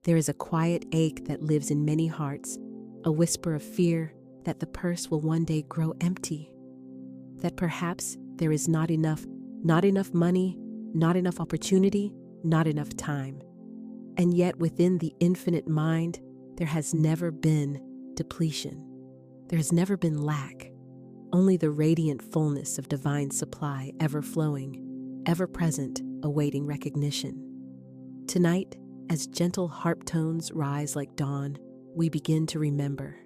There is a quiet ache that lives in many hearts, a whisper of fear that the purse will one day grow empty, that perhaps there is not enough money, not enough opportunity, not enough time. And yet within the infinite mind, there has never been depletion. There has never been lack, only the radiant fullness of divine supply, ever flowing, ever present, awaiting recognition. Tonight, as gentle harp tones rise like dawn, we begin to remember.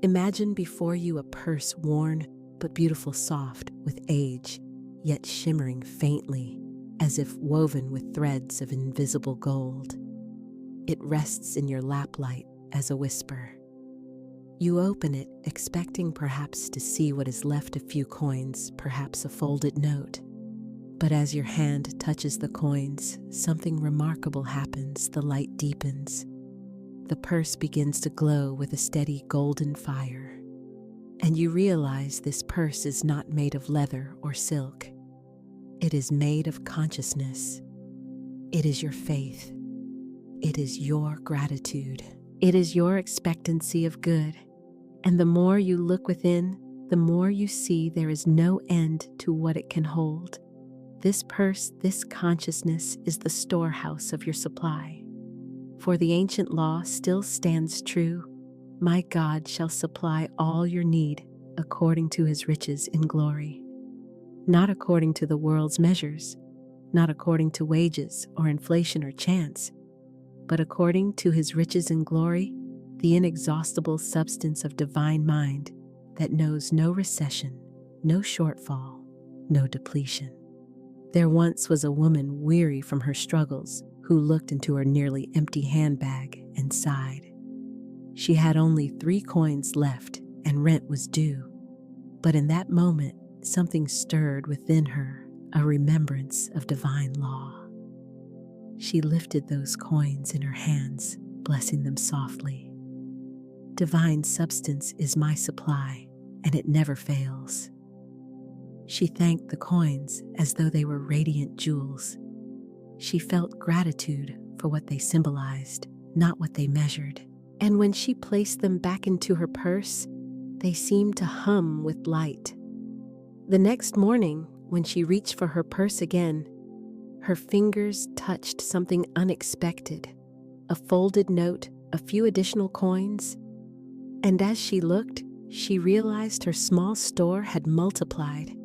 Imagine before you a purse worn but beautiful, soft with age, yet shimmering faintly, as if woven with threads of invisible gold. It rests in your laplight as a whisper. You open it, expecting perhaps to see what is left, a few coins, perhaps a folded note. But as your hand touches the coins, something remarkable happens. The light deepens. The purse begins to glow with a steady golden fire. And you realize this purse is not made of leather or silk. It is made of consciousness. It is your faith. It is your gratitude. It is your expectancy of good. And the more you look within, the more you see there is no end to what it can hold. This purse, this consciousness, is the storehouse of your supply. For the ancient law still stands true. My God shall supply all your need according to his riches in glory. Not according to the world's measures, not according to wages or inflation or chance, but according to his riches in glory, the inexhaustible substance of divine mind that knows no recession, no shortfall, no depletion. There once was a woman weary from her struggles who looked into her nearly empty handbag and sighed. She had only 3 coins left and rent was due. But in that moment, something stirred within her, a remembrance of divine law. She lifted those coins in her hands, blessing them softly. Divine substance is my supply, and it never fails. She thanked the coins as though they were radiant jewels. She felt gratitude for what they symbolized, not what they measured. And when she placed them back into her purse, they seemed to hum with light. The next morning, when she reached for her purse again, her fingers touched something unexpected, a folded note, a few additional coins. And as she looked, she realized her small store had multiplied.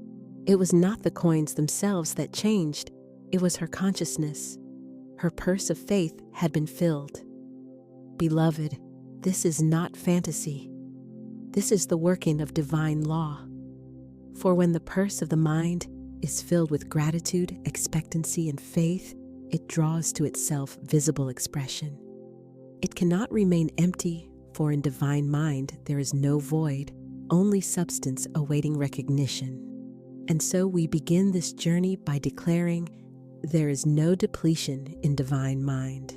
It was not the coins themselves that changed, it was her consciousness. Her purse of faith had been filled. Beloved, this is not fantasy. This is the working of divine law. For when the purse of the mind is filled with gratitude, expectancy, and faith, it draws to itself visible expression. It cannot remain empty, for in divine mind there is no void, only substance awaiting recognition. And so we begin this journey by declaring, there is no depletion in divine mind.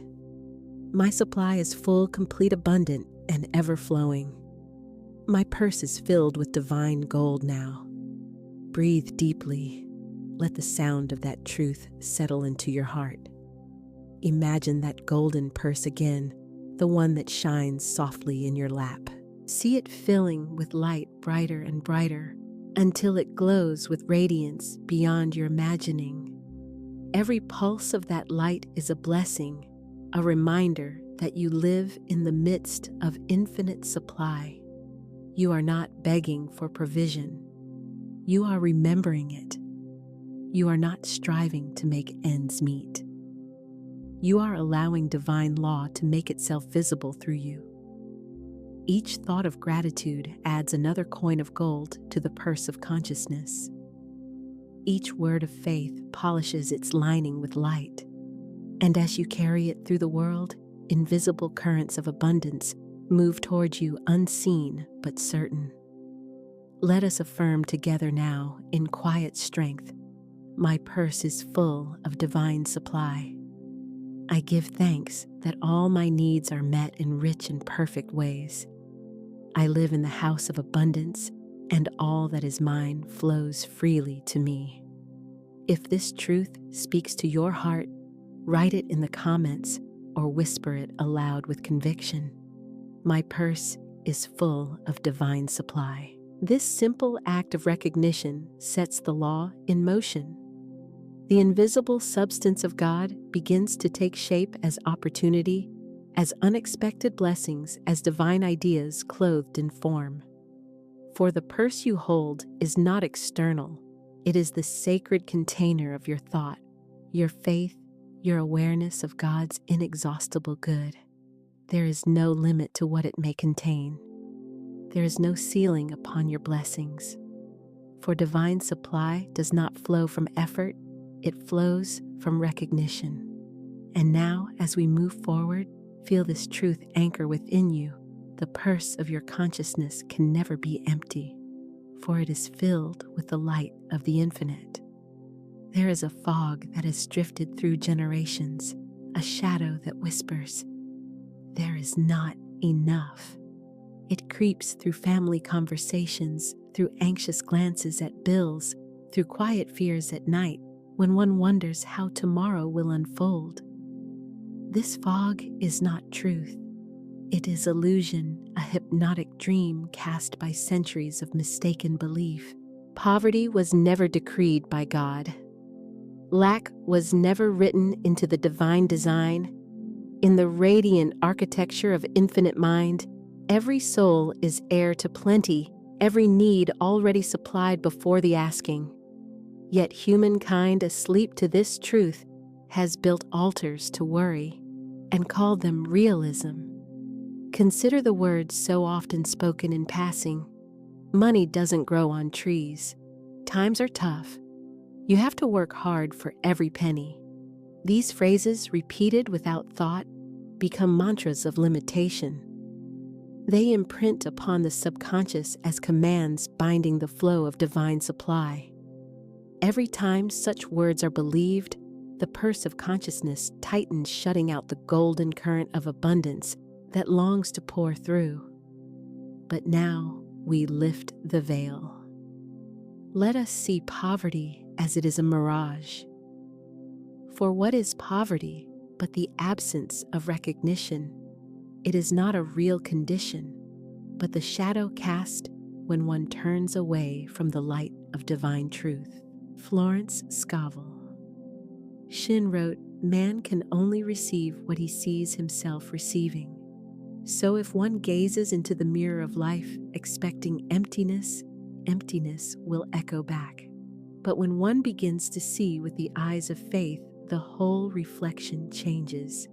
My supply is full, complete, abundant, and ever-flowing. My purse is filled with divine gold now. Breathe deeply. Let the sound of that truth settle into your heart. Imagine that golden purse again, the one that shines softly in your lap. See it filling with light brighter and brighter until it glows with radiance beyond your imagining. Every pulse of that light is a blessing, a reminder that you live in the midst of infinite supply. You are not begging for provision. You are remembering it. You are not striving to make ends meet. You are allowing divine law to make itself visible through you. Each thought of gratitude adds another coin of gold to the purse of consciousness. Each word of faith polishes its lining with light. And as you carry it through the world, invisible currents of abundance move towards you unseen but certain. Let us affirm together now, in quiet strength, my purse is full of divine supply. I give thanks that all my needs are met in rich and perfect ways. I live in the house of abundance, and all that is mine flows freely to me. If this truth speaks to your heart, write it in the comments or whisper it aloud with conviction. My purse is full of divine supply. This simple act of recognition sets the law in motion. The invisible substance of God begins to take shape as opportunity, as unexpected blessings, as divine ideas clothed in form. For the purse you hold is not external. It is the sacred container of your thought, your faith, your awareness of God's inexhaustible good. There is no limit to what it may contain. There is no ceiling upon your blessings. For divine supply does not flow from effort, it flows from recognition. And now, as we move forward, feel this truth anchor within you. The purse of your consciousness can never be empty, for it is filled with the light of the infinite. There is a fog that has drifted through generations, a shadow that whispers, "There is not enough." It creeps through family conversations, through anxious glances at bills, through quiet fears at night when one wonders how tomorrow will unfold. This fog is not truth. It is illusion, a hypnotic dream cast by centuries of mistaken belief. Poverty was never decreed by God. Lack was never written into the divine design. In the radiant architecture of infinite mind, every soul is heir to plenty, every need already supplied before the asking. Yet humankind, asleep to this truth, has built altars to worry and called them realism. Consider the words so often spoken in passing. Money doesn't grow on trees. Times are tough. You have to work hard for every penny. These phrases, repeated without thought, become mantras of limitation. They imprint upon the subconscious as commands binding the flow of divine supply. Every time such words are believed, the purse of consciousness tightens, shutting out the golden current of abundance that longs to pour through. But now we lift the veil. Let us see poverty as it is a mirage. For what is poverty but the absence of recognition? It is not a real condition, but the shadow cast when one turns away from the light of divine truth. Florence Scovel Shinn wrote, "Man can only receive what he sees himself receiving." So if one gazes into the mirror of life expecting emptiness, emptiness will echo back. But when one begins to see with the eyes of faith, the whole reflection changes.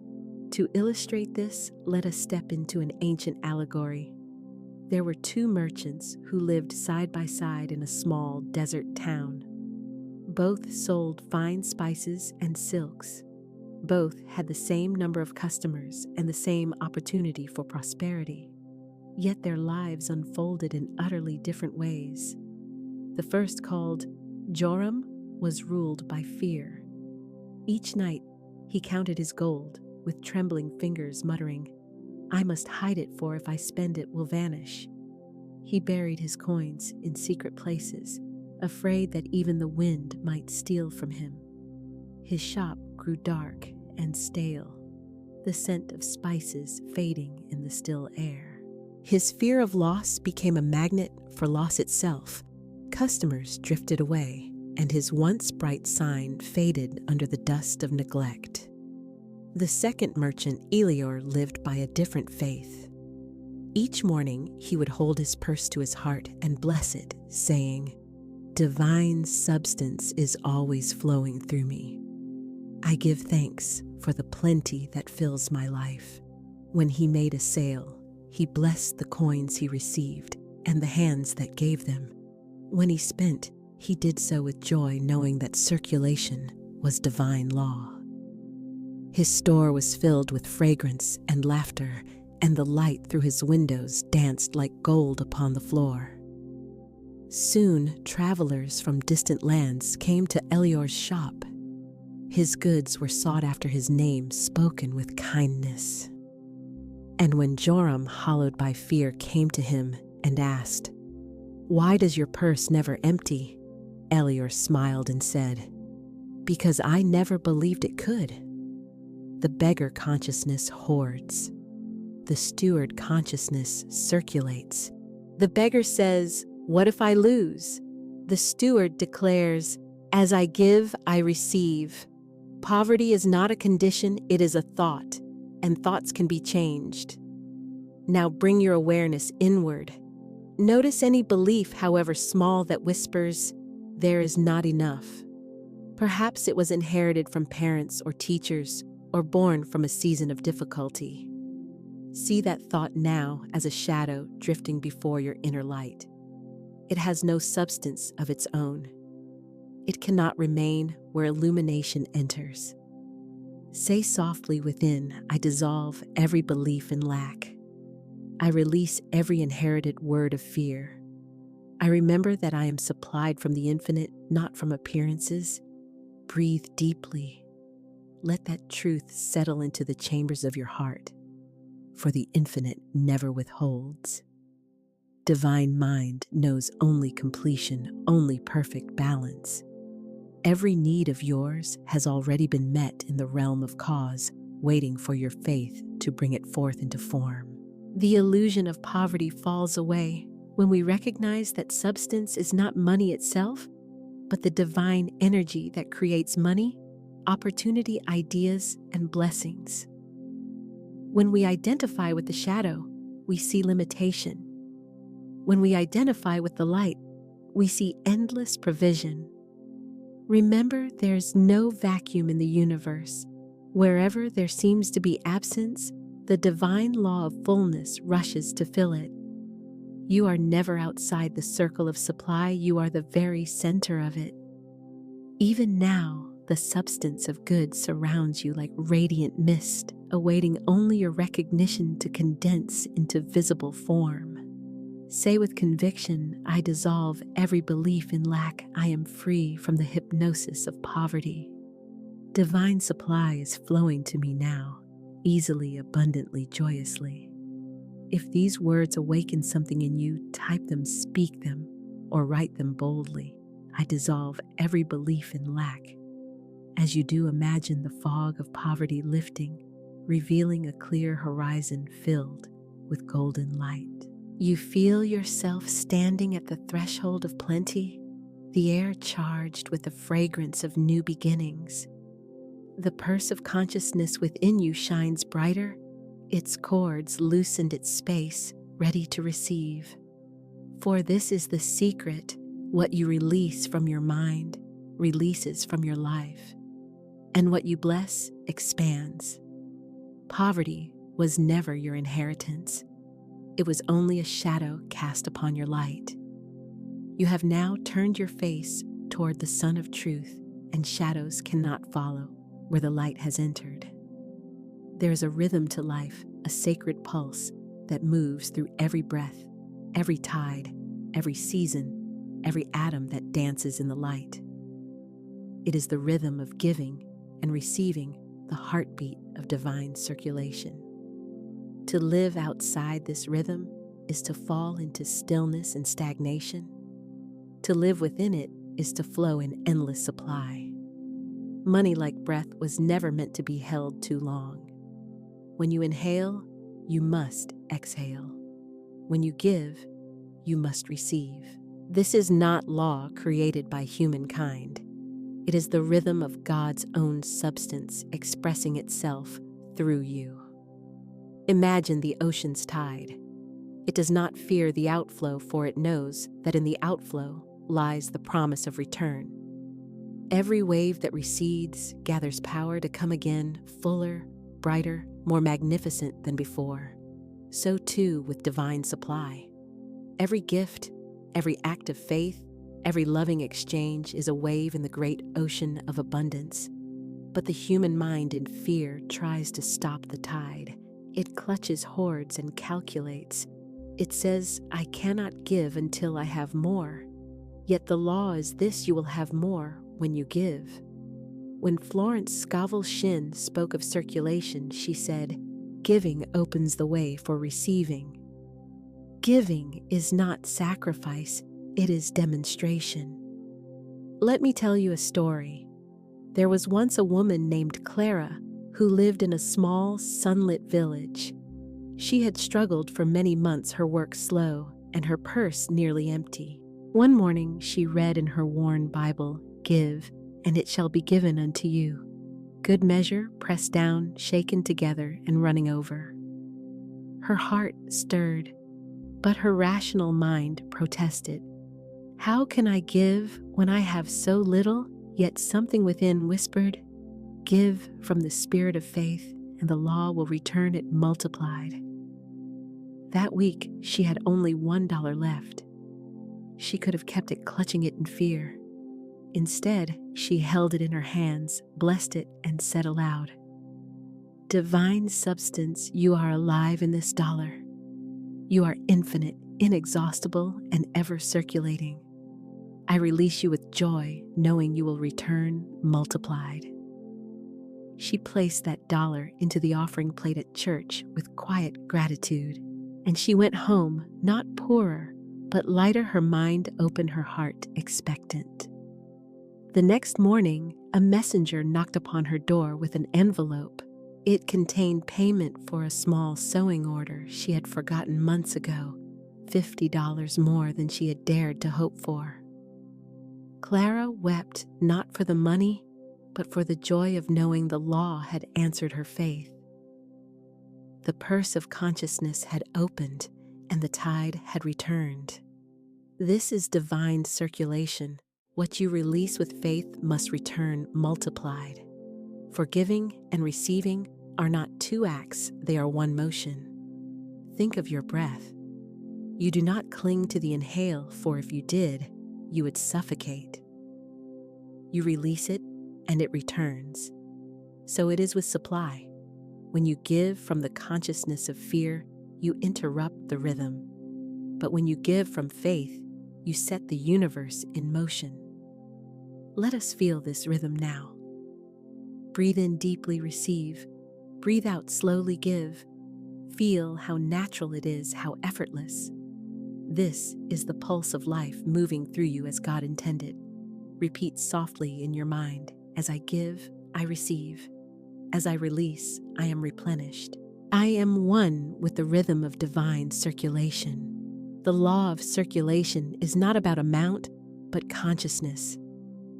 To illustrate this, let us step into an ancient allegory. There were two merchants who lived side by side in a small desert town. Both sold fine spices and silks. Both had the same number of customers and the same opportunity for prosperity. Yet their lives unfolded in utterly different ways. The first, called Joram, was ruled by fear. Each night, he counted his gold, with trembling fingers muttering, "I must hide it, for if I spend it will vanish." He buried his coins in secret places, afraid that even the wind might steal from him. His shop grew dark and stale, the scent of spices fading in the still air. His fear of loss became a magnet for loss itself. Customers drifted away, and his once bright sign faded under the dust of neglect. The second merchant, Elior, lived by a different faith. Each morning, he would hold his purse to his heart and bless it, saying, "Divine substance is always flowing through me. I give thanks for the plenty that fills my life." When he made a sale, he blessed the coins he received and the hands that gave them. When he spent, he did so with joy, knowing that circulation was divine law. His store was filled with fragrance and laughter, and the light through his windows danced like gold upon the floor. Soon, travelers from distant lands came to Elior's shop. His goods were sought after, his name spoken with kindness. And when Joram, hollowed by fear, came to him and asked, "Why does your purse never empty?" Elior smiled and said, "Because I never believed it could." The beggar consciousness hoards. The steward consciousness circulates. The beggar says, "What if I lose?" The steward declares, "As I give, I receive." Poverty is not a condition, it is a thought, and thoughts can be changed. Now bring your awareness inward. Notice any belief, however small, that whispers, "There is not enough." Perhaps it was inherited from parents or teachers, or born from a season of difficulty. See that thought now as a shadow drifting before your inner light. It has no substance of its own. It cannot remain where illumination enters. Say softly within, "I dissolve every belief in lack. I release every inherited word of fear. I remember that I am supplied from the infinite, not from appearances." Breathe deeply. Let that truth settle into the chambers of your heart, for the infinite never withholds. Divine mind knows only completion, only perfect balance. Every need of yours has already been met in the realm of cause, waiting for your faith to bring it forth into form. The illusion of poverty falls away when we recognize that substance is not money itself, but the divine energy that creates money, opportunity, ideas, and blessings. When we identify with the shadow, we see limitation. When we identify with the light, we see endless provision. Remember, there's no vacuum in the universe. Wherever there seems to be absence, the divine law of fullness rushes to fill it. You are never outside the circle of supply, you are the very center of it. Even now, the substance of good surrounds you like radiant mist, awaiting only your recognition to condense into visible form. Say with conviction, "I dissolve every belief in lack. I am free from the hypnosis of poverty. Divine supply is flowing to me now, easily, abundantly, joyously." If these words awaken something in you, type them, speak them, or write them boldly. I dissolve every belief in lack. As you do, imagine the fog of poverty lifting, revealing a clear horizon filled with golden light. You feel yourself standing at the threshold of plenty, the air charged with the fragrance of new beginnings. The purse of consciousness within you shines brighter, its cords loosened its space, ready to receive. For this is the secret: what you release from your mind releases from your life, and what you bless expands. Poverty was never your inheritance. It was only a shadow cast upon your light. You have now turned your face toward the sun of truth, and shadows cannot follow where the light has entered. There is a rhythm to life, a sacred pulse that moves through every breath, every tide, every season, every atom that dances in the light. It is the rhythm of giving and receiving, the heartbeat of divine circulation. To live outside this rhythm is to fall into stillness and stagnation. To live within it is to flow in endless supply. Money, like breath, was never meant to be held too long. When you inhale, you must exhale. When you give, you must receive. This is not law created by humankind. It is the rhythm of God's own substance expressing itself through you. Imagine the ocean's tide. It does not fear the outflow, for it knows that in the outflow lies the promise of return. Every wave that recedes gathers power to come again, fuller, brighter, more magnificent than before. So too with divine supply. Every gift, every act of faith, every loving exchange is a wave in the great ocean of abundance. But the human mind in fear tries to stop the tide. It clutches hoards and calculates. It says, "I cannot give until I have more." Yet the law is this: you will have more when you give. When Florence Scovel Shinn spoke of circulation, she said, "Giving opens the way for receiving." Giving is not sacrifice, it is demonstration. Let me tell you a story. There was once a woman named Clara who lived in a small, sunlit village. She had struggled for many months, her work slow and her purse nearly empty. One morning she read in her worn Bible, "Give, and it shall be given unto you. Good measure, pressed down, shaken together, and running over." Her heart stirred, but her rational mind protested. "How can I give when I have so little?" Yet something within whispered, "Give from the spirit of faith, and the law will return it multiplied." That week, she had only $1 left. She could have kept it, clutching it in fear. Instead, she held it in her hands, blessed it, and said aloud, "Divine substance, you are alive in this dollar. You are infinite, inexhaustible, and ever circulating. I release you with joy, knowing you will return multiplied." She placed that dollar into the offering plate at church with quiet gratitude, and she went home not poorer, but lighter, her mind open, her heart expectant. The next morning, a messenger knocked upon her door with an envelope. It contained payment for a small sewing order she had forgotten months ago, $50 more than she had dared to hope for. Clara wept not for the money, but for the joy of knowing the law had answered her faith. The purse of consciousness had opened, and the tide had returned. This is divine circulation. What you release with faith must return multiplied. Forgiving and receiving are not two acts, they are one motion. Think of your breath. You do not cling to the inhale, for if you did, you would suffocate. You release it, and it returns. So it is with supply. When you give from the consciousness of fear, you interrupt the rhythm. But when you give from faith, you set the universe in motion. Let us feel this rhythm now. Breathe in deeply, receive. Breathe out slowly, give. Feel how natural it is, how effortless. This is the pulse of life moving through you as God intended. Repeat softly in your mind, "As I give, I receive. As I release, I am replenished. I am one with the rhythm of divine circulation." The law of circulation is not about amount, but consciousness.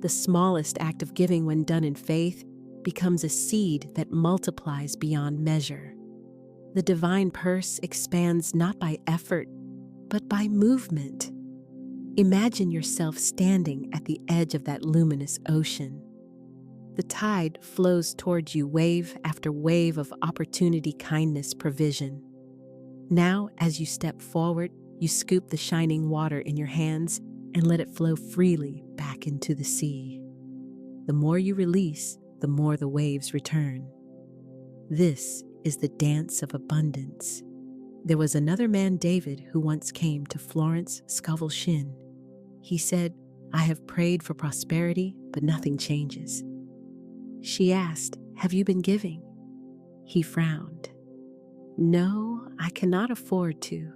The smallest act of giving, when done in faith, becomes a seed that multiplies beyond measure. The divine purse expands not by effort, but by movement. Imagine yourself standing at the edge of that luminous ocean. The tide flows towards you, wave after wave of opportunity, kindness, provision. Now, as you step forward, you scoop the shining water in your hands and let it flow freely back into the sea. The more you release, the more the waves return. This is the dance of abundance. There was another man, David, who once came to Florence Scovel Shinn. He said, "I have prayed for prosperity, but nothing changes." She asked, "Have you been giving?" He frowned. "No, I cannot afford to."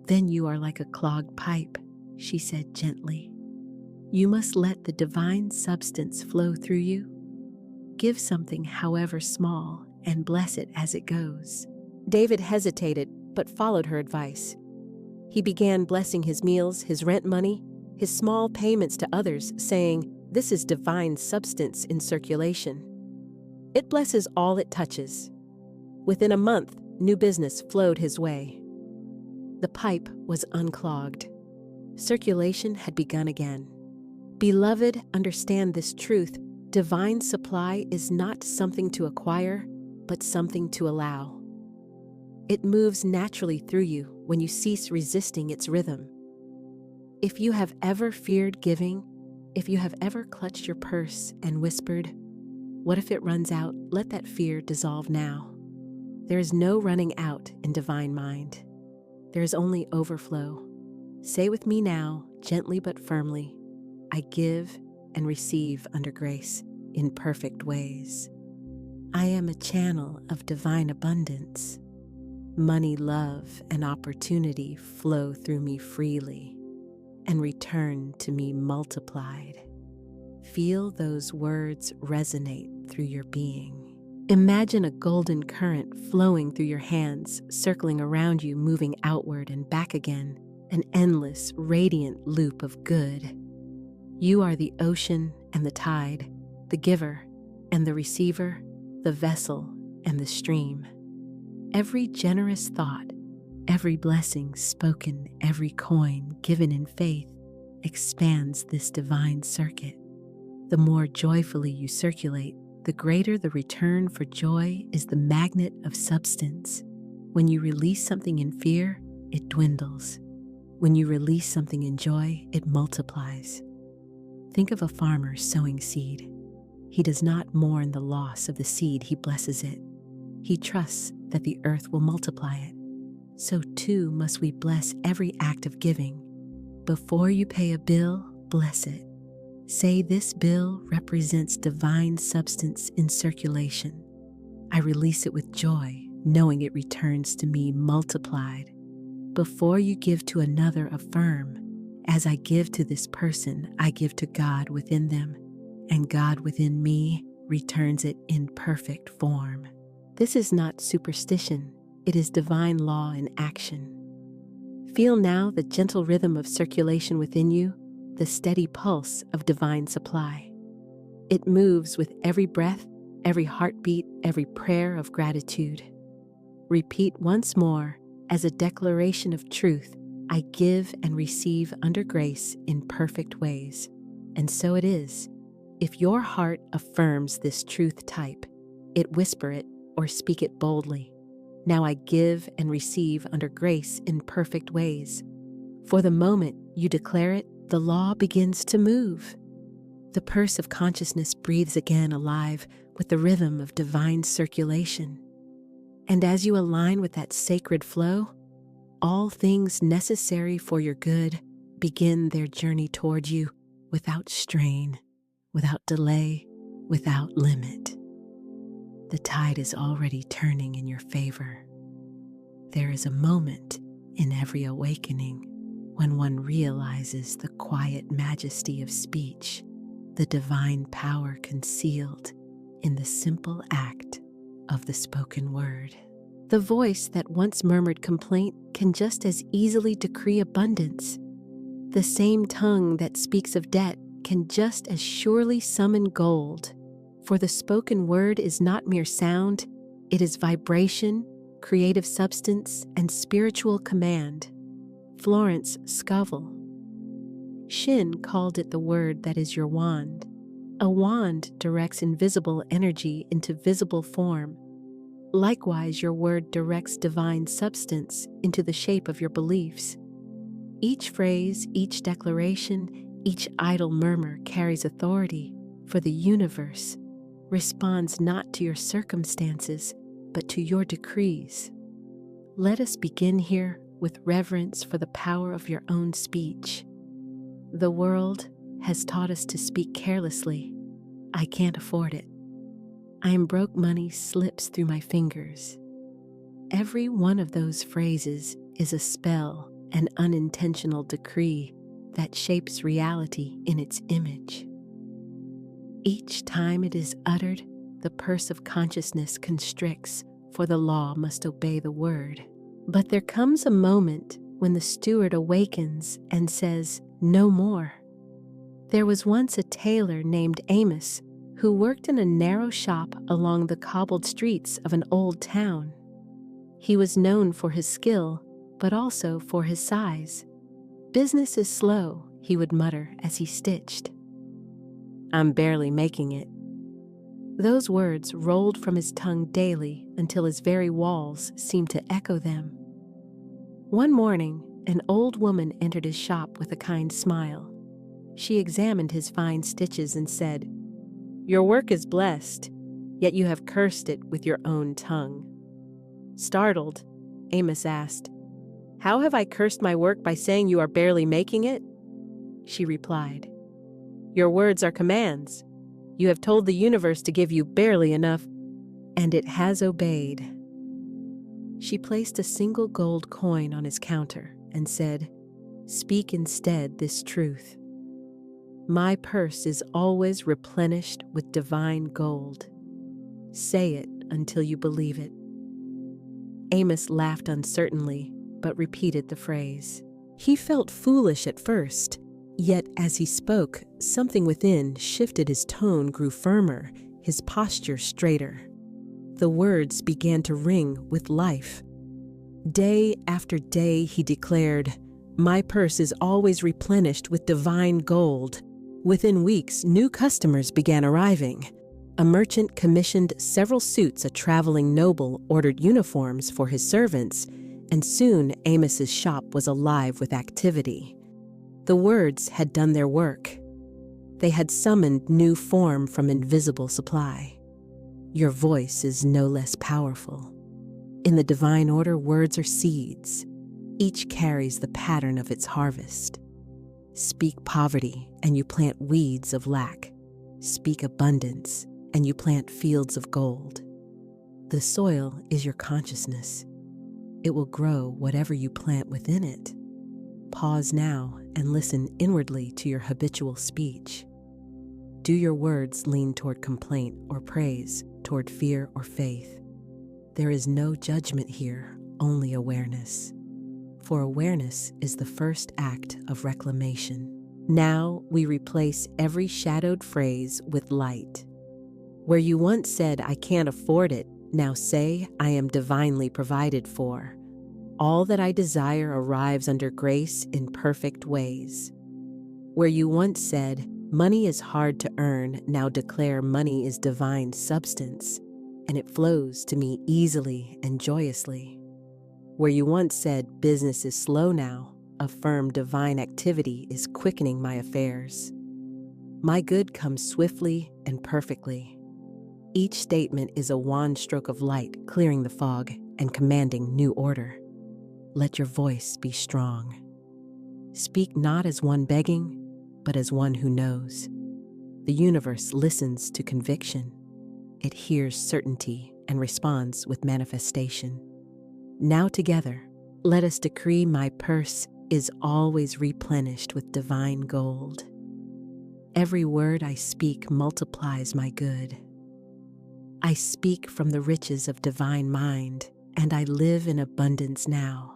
"Then you are like a clogged pipe," she said gently. "You must let the divine substance flow through you. Give something, however small, and bless it as it goes." David hesitated, but followed her advice. He began blessing his meals, his rent money, his small payments to others, saying, "This is divine substance in circulation. It blesses all it touches." Within a month, new business flowed his way. The pipe was unclogged. Circulation had begun again. Beloved, understand this truth. Divine supply is not something to acquire, but something to allow. It moves naturally through you when you cease resisting its rhythm. If you have ever feared giving, if you have ever clutched your purse and whispered, "What if it runs out?" let that fear dissolve now. There is no running out in divine mind. There is only overflow. Say with me now, gently but firmly, "I give and receive under grace in perfect ways. I am a channel of divine abundance. Money, love, and opportunity flow through me freely and return to me multiplied." Feel those words resonate through your being. Imagine a golden current flowing through your hands, circling around you, moving outward and back again, an endless, radiant loop of good. You are the ocean and the tide, the giver and the receiver, the vessel and the stream. Every generous thought, every blessing spoken, every coin given in faith expands this divine circuit. The more joyfully you circulate, the greater the return, for joy is the magnet of substance. When you release something in fear, it dwindles. When you release something in joy, it multiplies. Think of a farmer sowing seed. He does not mourn the loss of the seed, he blesses it. He trusts that the earth will multiply it. So too must we bless every act of giving. Before you pay a bill, bless it. Say, this bill represents divine substance in circulation. I release it with joy, knowing it returns to me multiplied. Before you give to another, affirm, as I give to this person, I give to God within them, and God within me returns it in perfect form. This is not superstition, it is divine law in action. Feel now the gentle rhythm of circulation within you, the steady pulse of divine supply. It moves with every breath, every heartbeat, every prayer of gratitude. Repeat once more as a declaration of truth, I give and receive under grace in perfect ways. And so it is. If your heart affirms this truth type, it whisper it or speak it boldly. Now I give and receive under grace in perfect ways. For the moment you declare it, the law begins to move. The purse of consciousness breathes again alive with the rhythm of divine circulation. And as you align with that sacred flow, all things necessary for your good begin their journey toward you without strain, without delay, without limit. The tide is already turning in your favor. There is a moment in every awakening when one realizes the quiet majesty of speech, the divine power concealed in the simple act of the spoken word. The voice that once murmured complaint can just as easily decree abundance. The same tongue that speaks of debt can just as surely summon gold. For the spoken word is not mere sound, it is vibration, creative substance, and spiritual command. Florence Scovel Shinn called it the word that is your wand. A wand directs invisible energy into visible form. Likewise, your word directs divine substance into the shape of your beliefs. Each phrase, each declaration, each idle murmur carries authority, for the universe responds not to your circumstances, but to your decrees. Let us begin here with reverence for the power of your own speech. The world has taught us to speak carelessly. I can't afford it. I am broke, money slips through my fingers. Every one of those phrases is a spell, an unintentional decree that shapes reality in its image. Each time it is uttered, the purse of consciousness constricts, for the law must obey the word. But there comes a moment when the steward awakens and says, no more. There was once a tailor named Amos who worked in a narrow shop along the cobbled streets of an old town. He was known for his skill, but also for his size. Business is slow, he would mutter as he stitched. I'm barely making it. Those words rolled from his tongue daily until his very walls seemed to echo them. One morning, an old woman entered his shop with a kind smile. She examined his fine stitches and said, "Your work is blessed, yet you have cursed it with your own tongue." Startled, Amos asked, "How have I cursed my work by saying you are barely making it?" She replied, "Your words are commands. You have told the universe to give you barely enough, and it has obeyed." She placed a single gold coin on his counter and said, "Speak instead this truth. My purse is always replenished with divine gold. Say it until you believe it. Amos laughed uncertainly, but repeated the phrase. He felt foolish at first, yet as he spoke, something within shifted. His tone grew firmer, his posture straighter. The words began to ring with life. Day after day, he declared, "My purse is always replenished with divine gold." Within weeks, new customers began arriving. A merchant commissioned several suits, a traveling noble ordered uniforms for his servants, and soon Amos's shop was alive with activity. The words had done their work. They had summoned new form from invisible supply. Your voice is no less powerful. In the divine order, words are seeds. Each carries the pattern of its harvest. Speak poverty, and you plant weeds of lack. Speak abundance, and you plant fields of gold. The soil is your consciousness. It will grow whatever you plant within it. Pause now and listen inwardly to your habitual speech. Do your words lean toward complaint or praise, toward fear or faith? There is no judgment here, only awareness. For awareness is the first act of reclamation. Now we replace every shadowed phrase with light. Where you once said, "I can't afford it," now say, "I am divinely provided for." All that I desire arrives under grace in perfect ways. Where you once said, "Money is hard to earn," now declare, "Money is divine substance, and it flows to me easily and joyously." Where you once said, "Business is slow," now affirm, "Divine activity is quickening my affairs." My good comes swiftly and perfectly. Each statement is a wand stroke of light, clearing the fog and commanding new order. Let your voice be strong. Speak not as one begging, but as one who knows. The universe listens to conviction. It hears certainty and responds with manifestation. Now together, let us decree, "My purse is always replenished with divine gold." Every word I speak multiplies my good. I speak from the riches of divine mind, and I live in abundance now.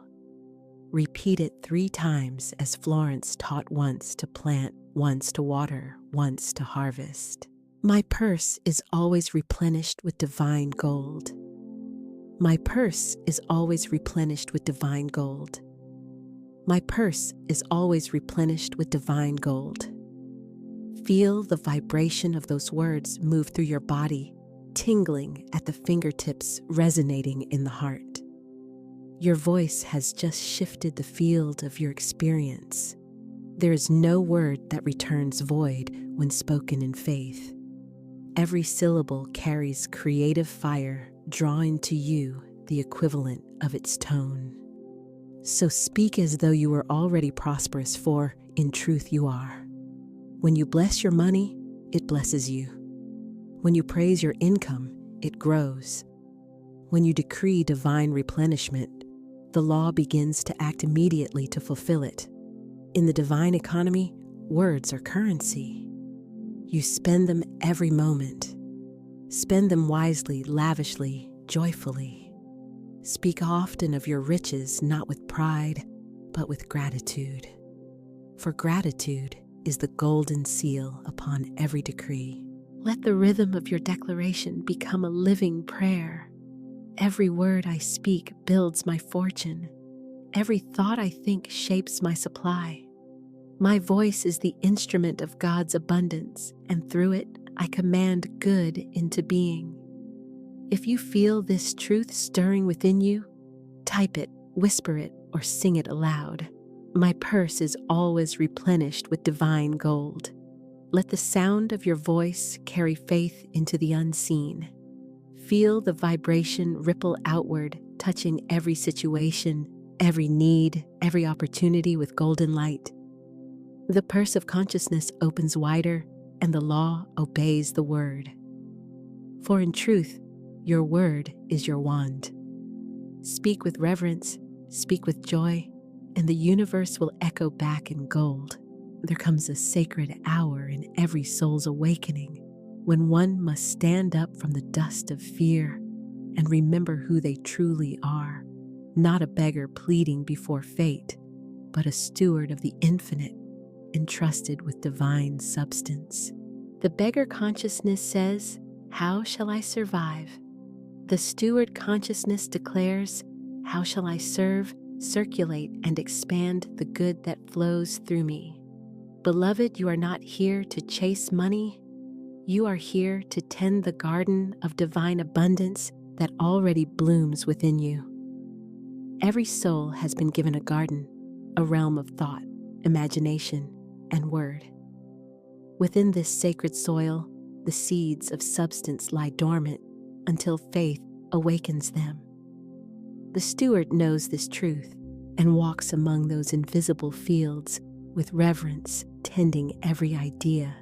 Repeat it 3 times as Florence taught, once to plant, once to water, once to harvest. My purse is always replenished with divine gold. My purse is always replenished with divine gold. My purse is always replenished with divine gold. Feel the vibration of those words move through your body, tingling at the fingertips, resonating in the heart. Your voice has just shifted the field of your experience. There is no word that returns void when spoken in faith. Every syllable carries creative fire, drawing to you the equivalent of its tone. So speak as though you were already prosperous, for in truth you are. When you bless your money, it blesses you. When you praise your income, it grows. When you decree divine replenishment, the law begins to act immediately to fulfill it. In the divine economy, words are currency. You spend them every moment. Spend them wisely, lavishly, joyfully. Speak often of your riches, not with pride, but with gratitude. For gratitude is the golden seal upon every decree. Let the rhythm of your declaration become a living prayer. Every word I speak builds my fortune. Every thought I think shapes my supply. My voice is the instrument of God's abundance, and through it, I command good into being. If you feel this truth stirring within you, type it, whisper it, or sing it aloud. My purse is always replenished with divine gold. Let the sound of your voice carry faith into the unseen. Feel the vibration ripple outward, touching every situation, every need, every opportunity with golden light. The purse of consciousness opens wider, and the law obeys the word. For in truth, your word is your wand. Speak with reverence, speak with joy, and the universe will echo back in gold. There comes a sacred hour in every soul's awakening, when one must stand up from the dust of fear, and remember who they truly are. Not a beggar pleading before fate, but a steward of the infinite, entrusted with divine substance. The beggar consciousness says, "How shall I survive?" The steward consciousness declares, "How shall I serve, circulate, and expand the good that flows through me?" Beloved, you are not here to chase money. You are here to tend the garden of divine abundance that already blooms within you. Every soul has been given a garden, a realm of thought, imagination, and word. Within this sacred soil, the seeds of substance lie dormant until faith awakens them. The steward knows this truth and walks among those invisible fields with reverence, tending every idea,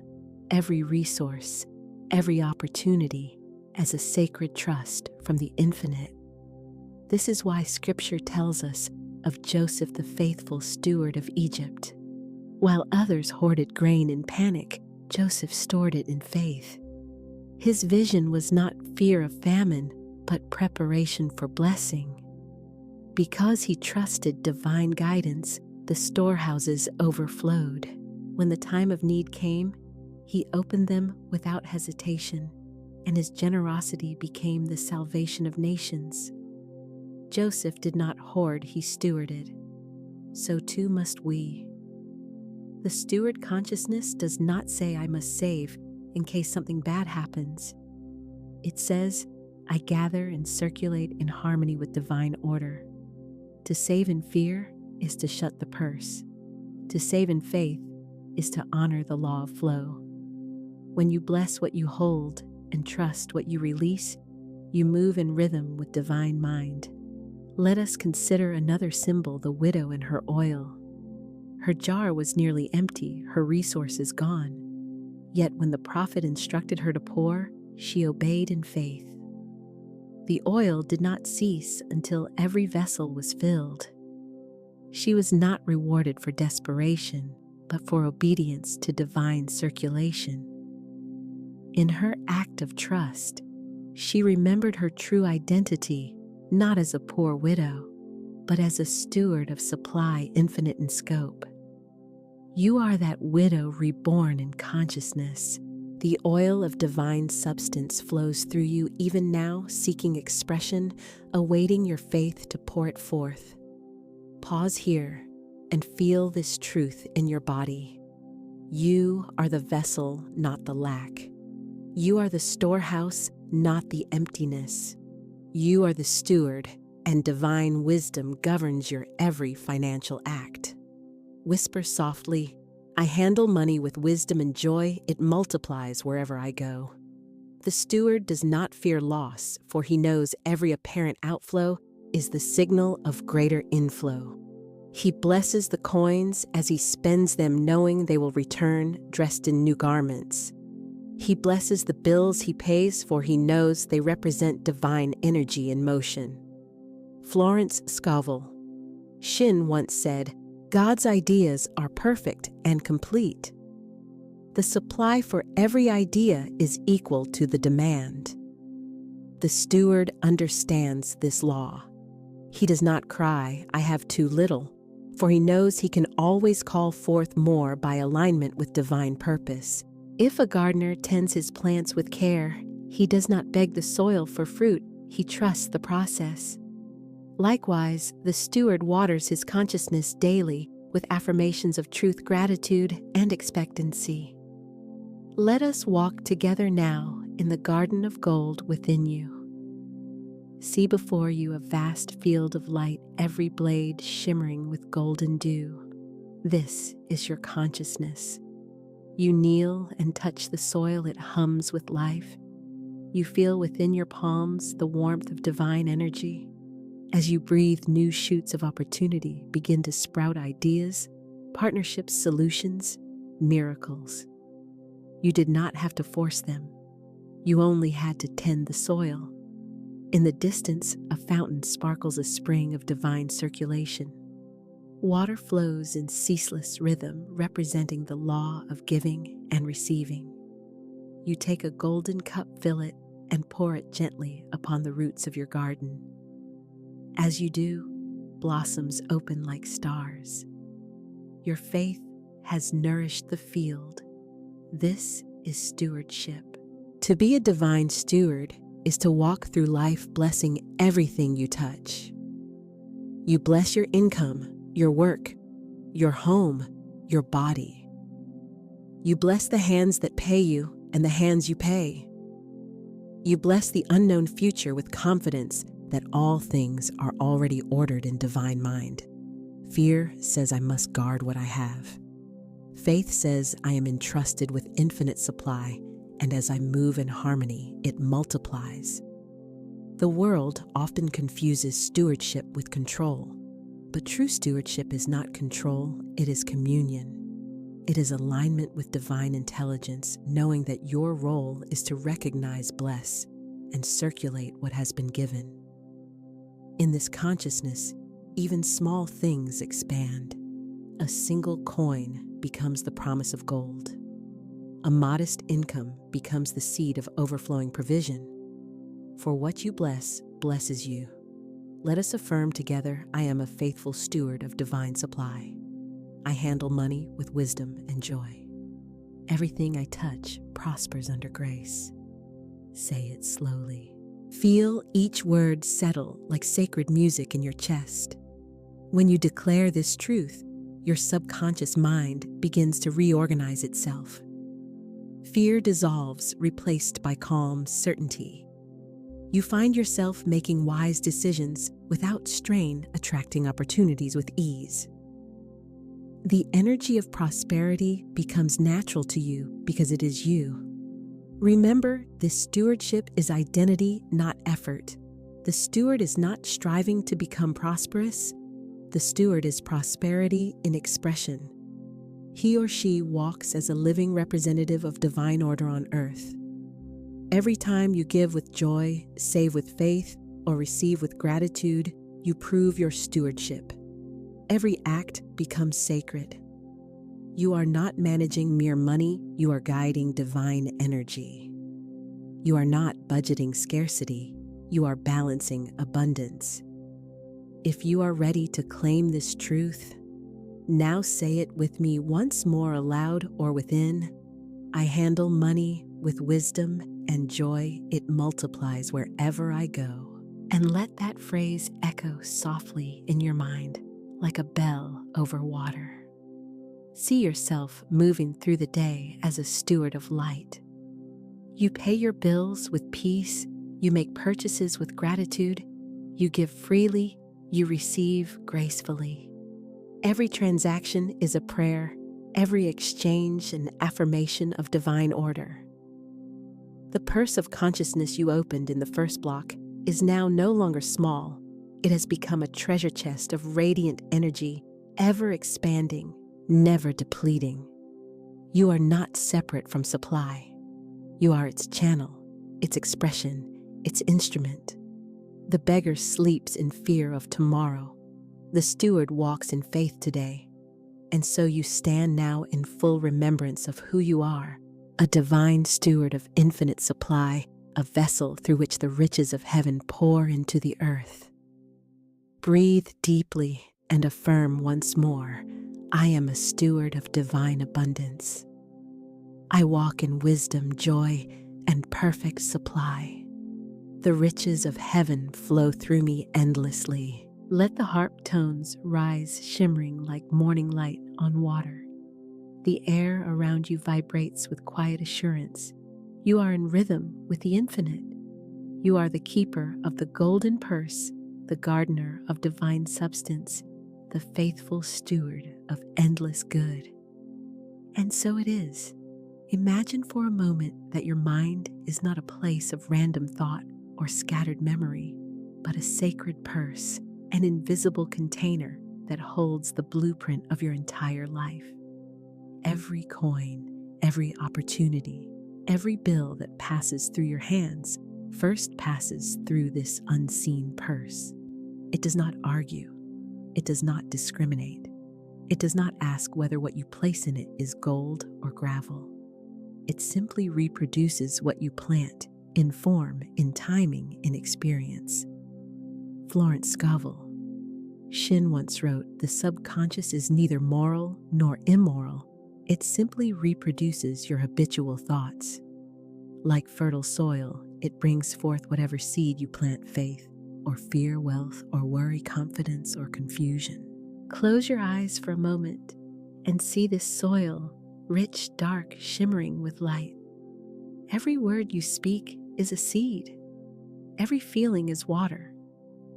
every resource, every opportunity as a sacred trust from the infinite. This is why Scripture tells us of Joseph, the faithful steward of Egypt. While others hoarded grain in panic, Joseph stored it in faith. His vision was not fear of famine, but preparation for blessing. Because he trusted divine guidance, the storehouses overflowed. When the time of need came, he opened them without hesitation, and his generosity became the salvation of nations. Joseph did not hoard, he stewarded. So too must we. The steward consciousness does not say, "I must save in case something bad happens." It says, "I gather and circulate in harmony with divine order." To save in fear is to shut the purse. To save in faith is to honor the law of flow. When you bless what you hold and trust what you release, you move in rhythm with divine mind. Let us consider another symbol, the widow and her oil. Her jar was nearly empty, her resources gone. Yet when the prophet instructed her to pour, she obeyed in faith. The oil did not cease until every vessel was filled. She was not rewarded for desperation, but for obedience to divine circulation. In her act of trust, she remembered her true identity, not as a poor widow, but as a steward of supply infinite in scope. You are that widow reborn in consciousness. The oil of divine substance flows through you even now, seeking expression, awaiting your faith to pour it forth. Pause here and feel this truth in your body. You are the vessel, not the lack. You are the storehouse, not the emptiness. You are the steward, and divine wisdom governs your every financial act. Whisper softly, "I handle money with wisdom and joy, it multiplies wherever I go." The steward does not fear loss, for he knows every apparent outflow is the signal of greater inflow. He blesses the coins as he spends them, knowing they will return dressed in new garments. He blesses the bills he pays, for he knows they represent divine energy in motion. Florence Scovel Shinn once said, "God's ideas are perfect and complete. The supply for every idea is equal to the demand." The steward understands this law. He does not cry, "I have too little," for he knows he can always call forth more by alignment with divine purpose. If a gardener tends his plants with care, he does not beg the soil for fruit, he trusts the process. Likewise, the steward waters his consciousness daily with affirmations of truth, gratitude, and expectancy. Let us walk together now in the garden of gold within you. See before you a vast field of light, every blade shimmering with golden dew. This is your consciousness. You kneel and touch the soil, it hums with life. You feel within your palms the warmth of divine energy. As you breathe, new shoots of opportunity begin to sprout ideas, partnerships, solutions, miracles. You did not have to force them. You only had to tend the soil. In the distance, a fountain sparkles, a spring of divine circulation. Water flows in ceaseless rhythm, representing the law of giving and receiving. You take a golden cup, fill it, and pour it gently upon the roots of your garden. As you do, blossoms open like stars. Your faith has nourished the field. This is stewardship. To be a divine steward is to walk through life blessing everything you touch. You bless your income, your work, your home, your body. You bless the hands that pay you and the hands you pay. You bless the unknown future with confidence that all things are already ordered in divine mind. Fear says I must guard what I have. Faith says I am entrusted with infinite supply, and as I move in harmony, it multiplies. The world often confuses stewardship with control, but true stewardship is not control, it is communion. It is alignment with divine intelligence, knowing that your role is to recognize, bless, and circulate what has been given. In this consciousness, even small things expand. A single coin becomes the promise of gold. A modest income becomes the seed of overflowing provision. For what you bless, blesses you. Let us affirm together, I am a faithful steward of divine supply. I handle money with wisdom and joy. Everything I touch prospers under grace. Say it slowly. Feel each word settle like sacred music in your chest. When you declare this truth, your subconscious mind begins to reorganize itself. Fear dissolves, replaced by calm certainty. You find yourself making wise decisions without strain, attracting opportunities with ease. The energy of prosperity becomes natural to you because it is you. Remember, this stewardship is identity, not effort. The steward is not striving to become prosperous. The steward is prosperity in expression. He or she walks as a living representative of divine order on earth. Every time you give with joy, save with faith, or receive with gratitude, you prove your stewardship. Every act becomes sacred. You are not managing mere money, you are guiding divine energy. You are not budgeting scarcity, you are balancing abundance. If you are ready to claim this truth, now say it with me once more aloud or within. I handle money with wisdom and joy, it multiplies wherever I go. And let that phrase echo softly in your mind like a bell over water. See yourself moving through the day as a steward of light. You pay your bills with peace, you make purchases with gratitude, you give freely, you receive gracefully. Every transaction is a prayer, every exchange an affirmation of divine order. The purse of consciousness you opened in the first block is now no longer small. It has become a treasure chest of radiant energy, ever expanding, never depleting. You are not separate from supply. You are its channel, its expression, its instrument. The beggar sleeps in fear of tomorrow. The steward walks in faith today. And so you stand now in full remembrance of who you are, a divine steward of infinite supply, a vessel through which the riches of heaven pour into the earth. Breathe deeply and affirm once more, I am a steward of divine abundance. I walk in wisdom, joy, and perfect supply. The riches of heaven flow through me endlessly. Let the harp tones rise shimmering like morning light on water. The air around you vibrates with quiet assurance. You are in rhythm with the infinite. You are the keeper of the golden purse, the gardener of divine substance, the faithful steward of endless good. And so it is. Imagine for a moment that your mind is not a place of random thought or scattered memory, but a sacred purse, an invisible container that holds the blueprint of your entire life. Every coin, every opportunity, every bill that passes through your hands first passes through this unseen purse. It does not argue. It does not discriminate. It does not ask whether what you place in it is gold or gravel. It simply reproduces what you plant. in form, in timing, in experience. Florence Scovel Shinn once wrote, "The subconscious is neither moral nor immoral. It simply reproduces your habitual thoughts. Like fertile soil, it brings forth whatever seed you plant: faith, or fear, wealth, or worry, confidence, or confusion." Close your eyes for a moment and see this soil, rich, dark, shimmering with light. Every word you speak is a seed. Every feeling is water.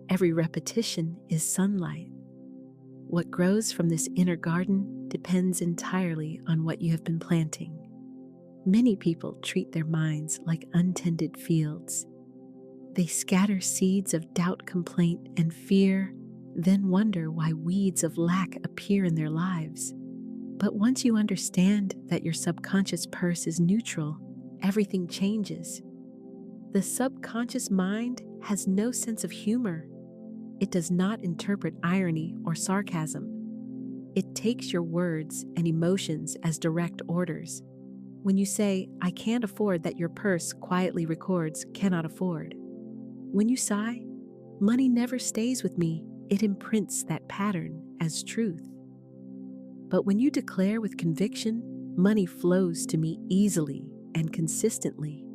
Every repetition is sunlight. What grows from this inner garden depends entirely on what you have been planting. Many people treat their minds like untended fields. They scatter seeds of doubt, complaint, and fear, then wonder why weeds of lack appear in their lives. But once you understand that your subconscious purse is neutral, everything changes. The subconscious mind has no sense of humor. It does not interpret irony or sarcasm. It takes your words and emotions as direct orders. When you say, "I can't afford," that your purse quietly records, "cannot afford." When you sigh, "Money never stays with me," it imprints that pattern as truth. But when you declare with conviction, "Money flows to me easily and consistently,"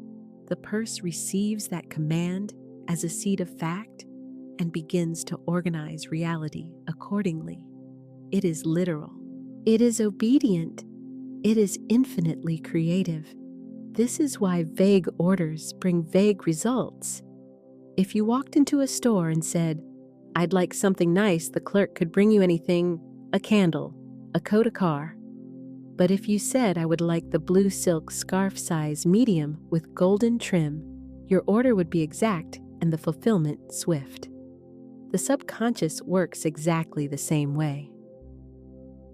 the purse receives that command as a seed of fact and begins to organize reality accordingly. It is literal. It is obedient. It is infinitely creative. This is why vague orders bring vague results. If you walked into a store and said, "I'd like something nice," the clerk could bring you anything: a candle, a coat, a car. But if you said, "I would like the blue silk scarf size medium with golden trim," your order would be exact and the fulfillment swift. The subconscious works exactly the same way.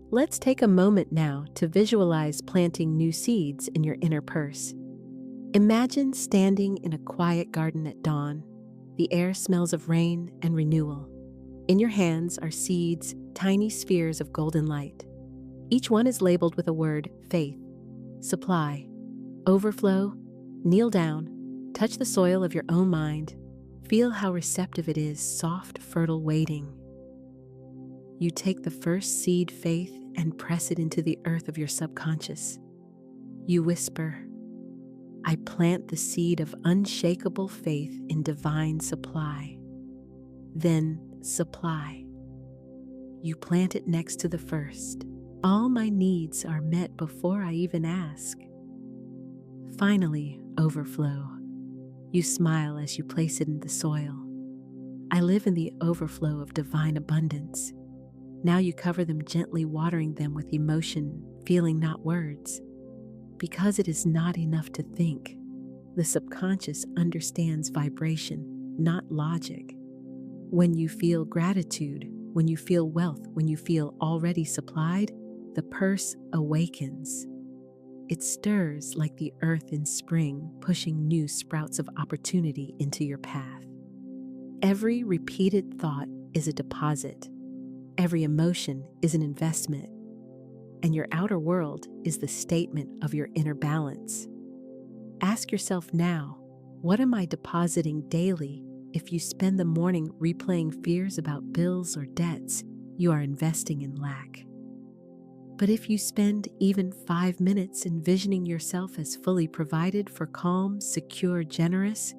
Let's take a moment now to visualize planting new seeds in your inner purse. Imagine standing in a quiet garden at dawn. The air smells of rain and renewal. In your hands are seeds, tiny spheres of golden light. Each one is labeled with a word: faith, supply, overflow. Kneel down, touch the soil of your own mind. Feel how receptive it is, soft, fertile, waiting. You take the first seed, faith, and press it into the earth of your subconscious. You whisper, "I plant the seed of unshakable faith in divine supply." Then supply. You plant it next to the first. "All my needs are met before I even ask." Finally, overflow. You smile as you place it in the soil. "I live in the overflow of divine abundance." Now you cover them, gently watering them with emotion, feeling, not words. Because it is not enough to think. The subconscious understands vibration, not logic. When you feel gratitude, when you feel wealth, when you feel already supplied, the purse awakens. It stirs like the earth in spring, pushing new sprouts of opportunity into your path. Every repeated thought is a deposit. Every emotion is an investment. And your outer world is the statement of your inner balance. Ask yourself now, what am I depositing daily? If you spend the morning replaying fears about bills or debts, you are investing in lack. But if you spend even 5 minutes envisioning yourself as fully provided for, calm, secure, generous,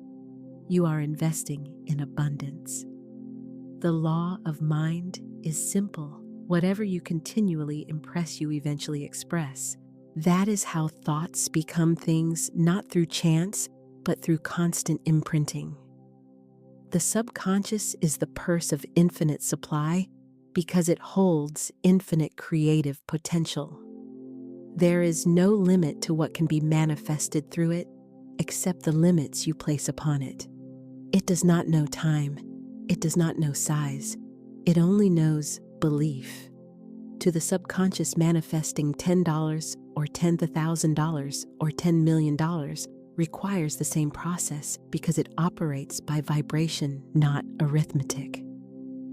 you are investing in abundance. The law of mind is simple. Whatever you continually impress, you eventually express. That is how thoughts become things, not through chance, but through constant imprinting. The subconscious is the purse of infinite supply because it holds infinite creative potential. There is no limit to what can be manifested through it, except the limits you place upon it. It does not know time. It does not know size. It only knows belief. To the subconscious, manifesting $10 or $10,000 or $10 million requires the same process because it operates by vibration, not arithmetic.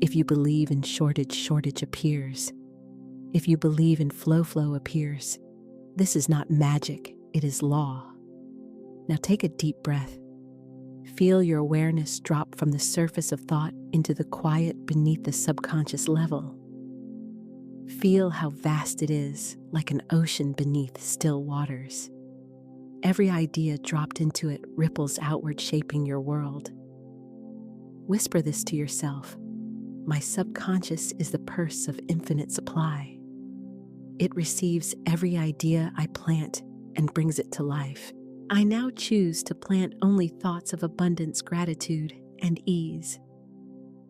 If you believe in shortage, shortage appears. If you believe in flow, flow appears. This is not magic, it is law. Now take a deep breath. Feel your awareness drop from the surface of thought into the quiet beneath the subconscious level. Feel how vast it is, like an ocean beneath still waters. Every idea dropped into it ripples outward, shaping your world. Whisper this to yourself: my subconscious is the purse of infinite supply. It receives every idea I plant and brings it to life. I now choose to plant only thoughts of abundance, gratitude, and ease.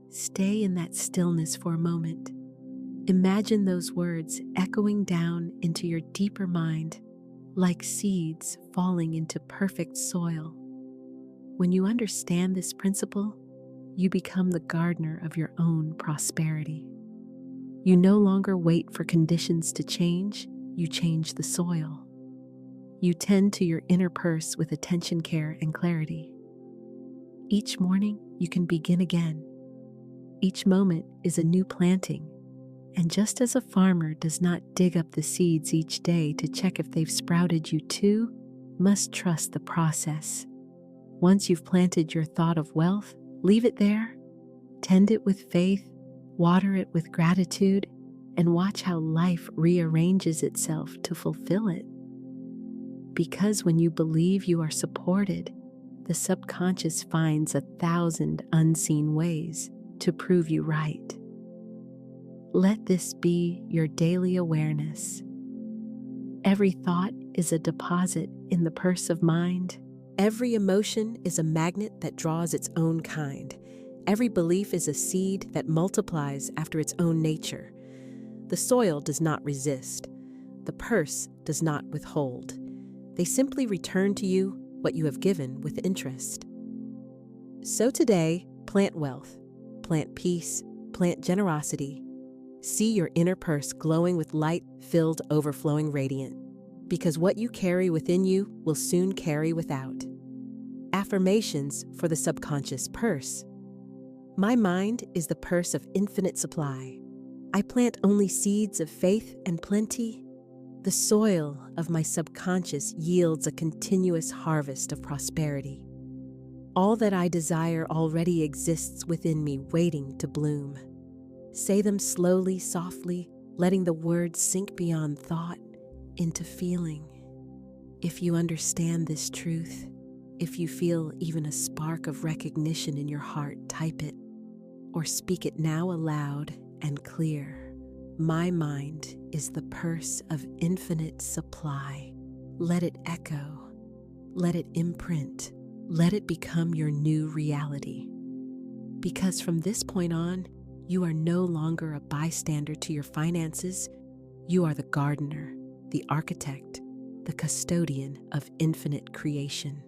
Stay in that stillness for a moment. Imagine those words echoing down into your deeper mind, like seeds falling into perfect soil. When you understand this principle, you become the gardener of your own prosperity. You no longer wait for conditions to change, you change the soil. You tend to your inner purse with attention, care, and clarity. Each morning, you can begin again. Each moment is a new planting. And just as a farmer does not dig up the seeds each day to check if they've sprouted, you too must trust the process. Once you've planted your thought of wealth, leave it there, tend it with faith, water it with gratitude, and watch how life rearranges itself to fulfill it. Because when you believe you are supported, the subconscious finds 1,000 unseen ways to prove you right. Let this be your daily awareness. Every thought is a deposit in the purse of mind. Every emotion is a magnet that draws its own kind. Every belief is a seed that multiplies after its own nature. The soil does not resist. The purse does not withhold. They simply return to you what you have given with interest. So today, plant wealth, plant peace, plant generosity. See your inner purse glowing with light-filled, overflowing radiant, because what you carry within you will soon carry without. Affirmations for the subconscious purse. My mind is the purse of infinite supply. I plant only seeds of faith and plenty. The soil of my subconscious yields a continuous harvest of prosperity. All that I desire already exists within me, waiting to bloom. Say them slowly, softly, letting the words sink beyond thought into feeling. If you understand this truth, if you feel even a spark of recognition in your heart, type it or speak it now aloud and clear. My mind is the purse of infinite supply. Let it echo. Let it imprint. Let it become your new reality. Because from this point on, you are no longer a bystander to your finances. You are the gardener, the architect, the custodian of infinite creation.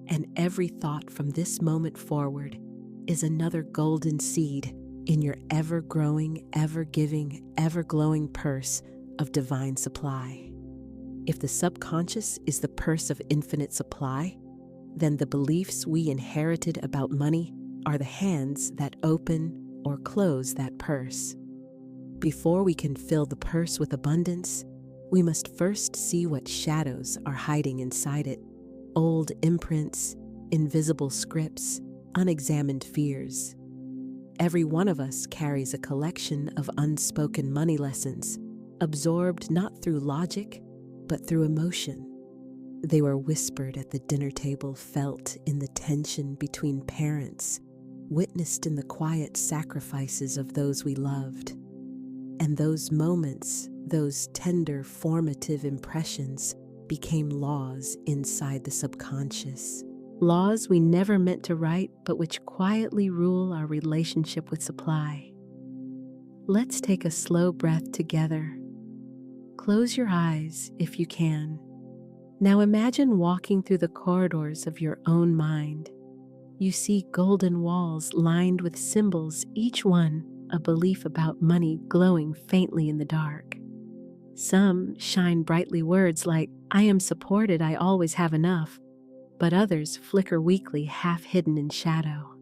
And every thought from this moment forward is another golden seed in your ever-growing, ever-giving, ever-glowing purse of divine supply. If the subconscious is the purse of infinite supply, then the beliefs we inherited about money are the hands that open or close that purse. Before we can fill the purse with abundance, we must first see what shadows are hiding inside it. Old imprints, invisible scripts, unexamined fears. Every one of us carries a collection of unspoken money lessons, absorbed not through logic, but through emotion. They were whispered at the dinner table, felt in the tension between parents, witnessed in the quiet sacrifices of those we loved. And those moments, those tender, formative impressions, became laws inside the subconscious. Laws we never meant to write, but which quietly rule our relationship with supply. Let's take a slow breath together. Close your eyes if you can. Now imagine walking through the corridors of your own mind. You see golden walls lined with symbols, each one a belief about money glowing faintly in the dark. Some shine brightly words like, "I am supported, I always have enough," but others flicker weakly, half hidden in shadow.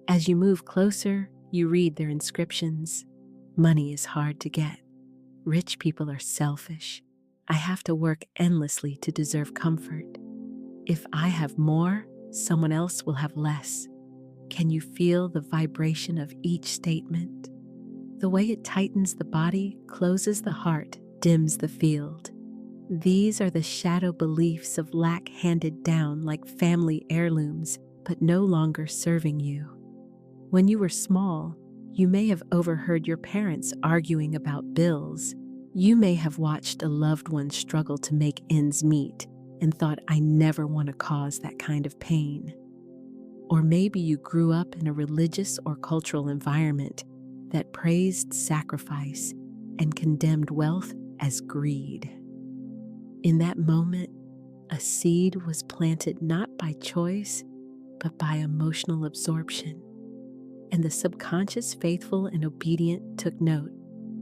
As you move closer, you read their inscriptions. Money is hard to get. Rich people are selfish. I have to work endlessly to deserve comfort. If I have more, someone else will have less. Can you feel the vibration of each statement? The way it tightens the body, closes the heart, dims the field. These are the shadow beliefs of lack handed down like family heirlooms, but no longer serving you. When you were small, you may have overheard your parents arguing about bills. You may have watched a loved one struggle to make ends meet and thought, I never want to cause that kind of pain. Or maybe you grew up in a religious or cultural environment that praised sacrifice and condemned wealth as greed. In that moment, a seed was planted not by choice, but by emotional absorption. And the subconscious, faithful and obedient, took note.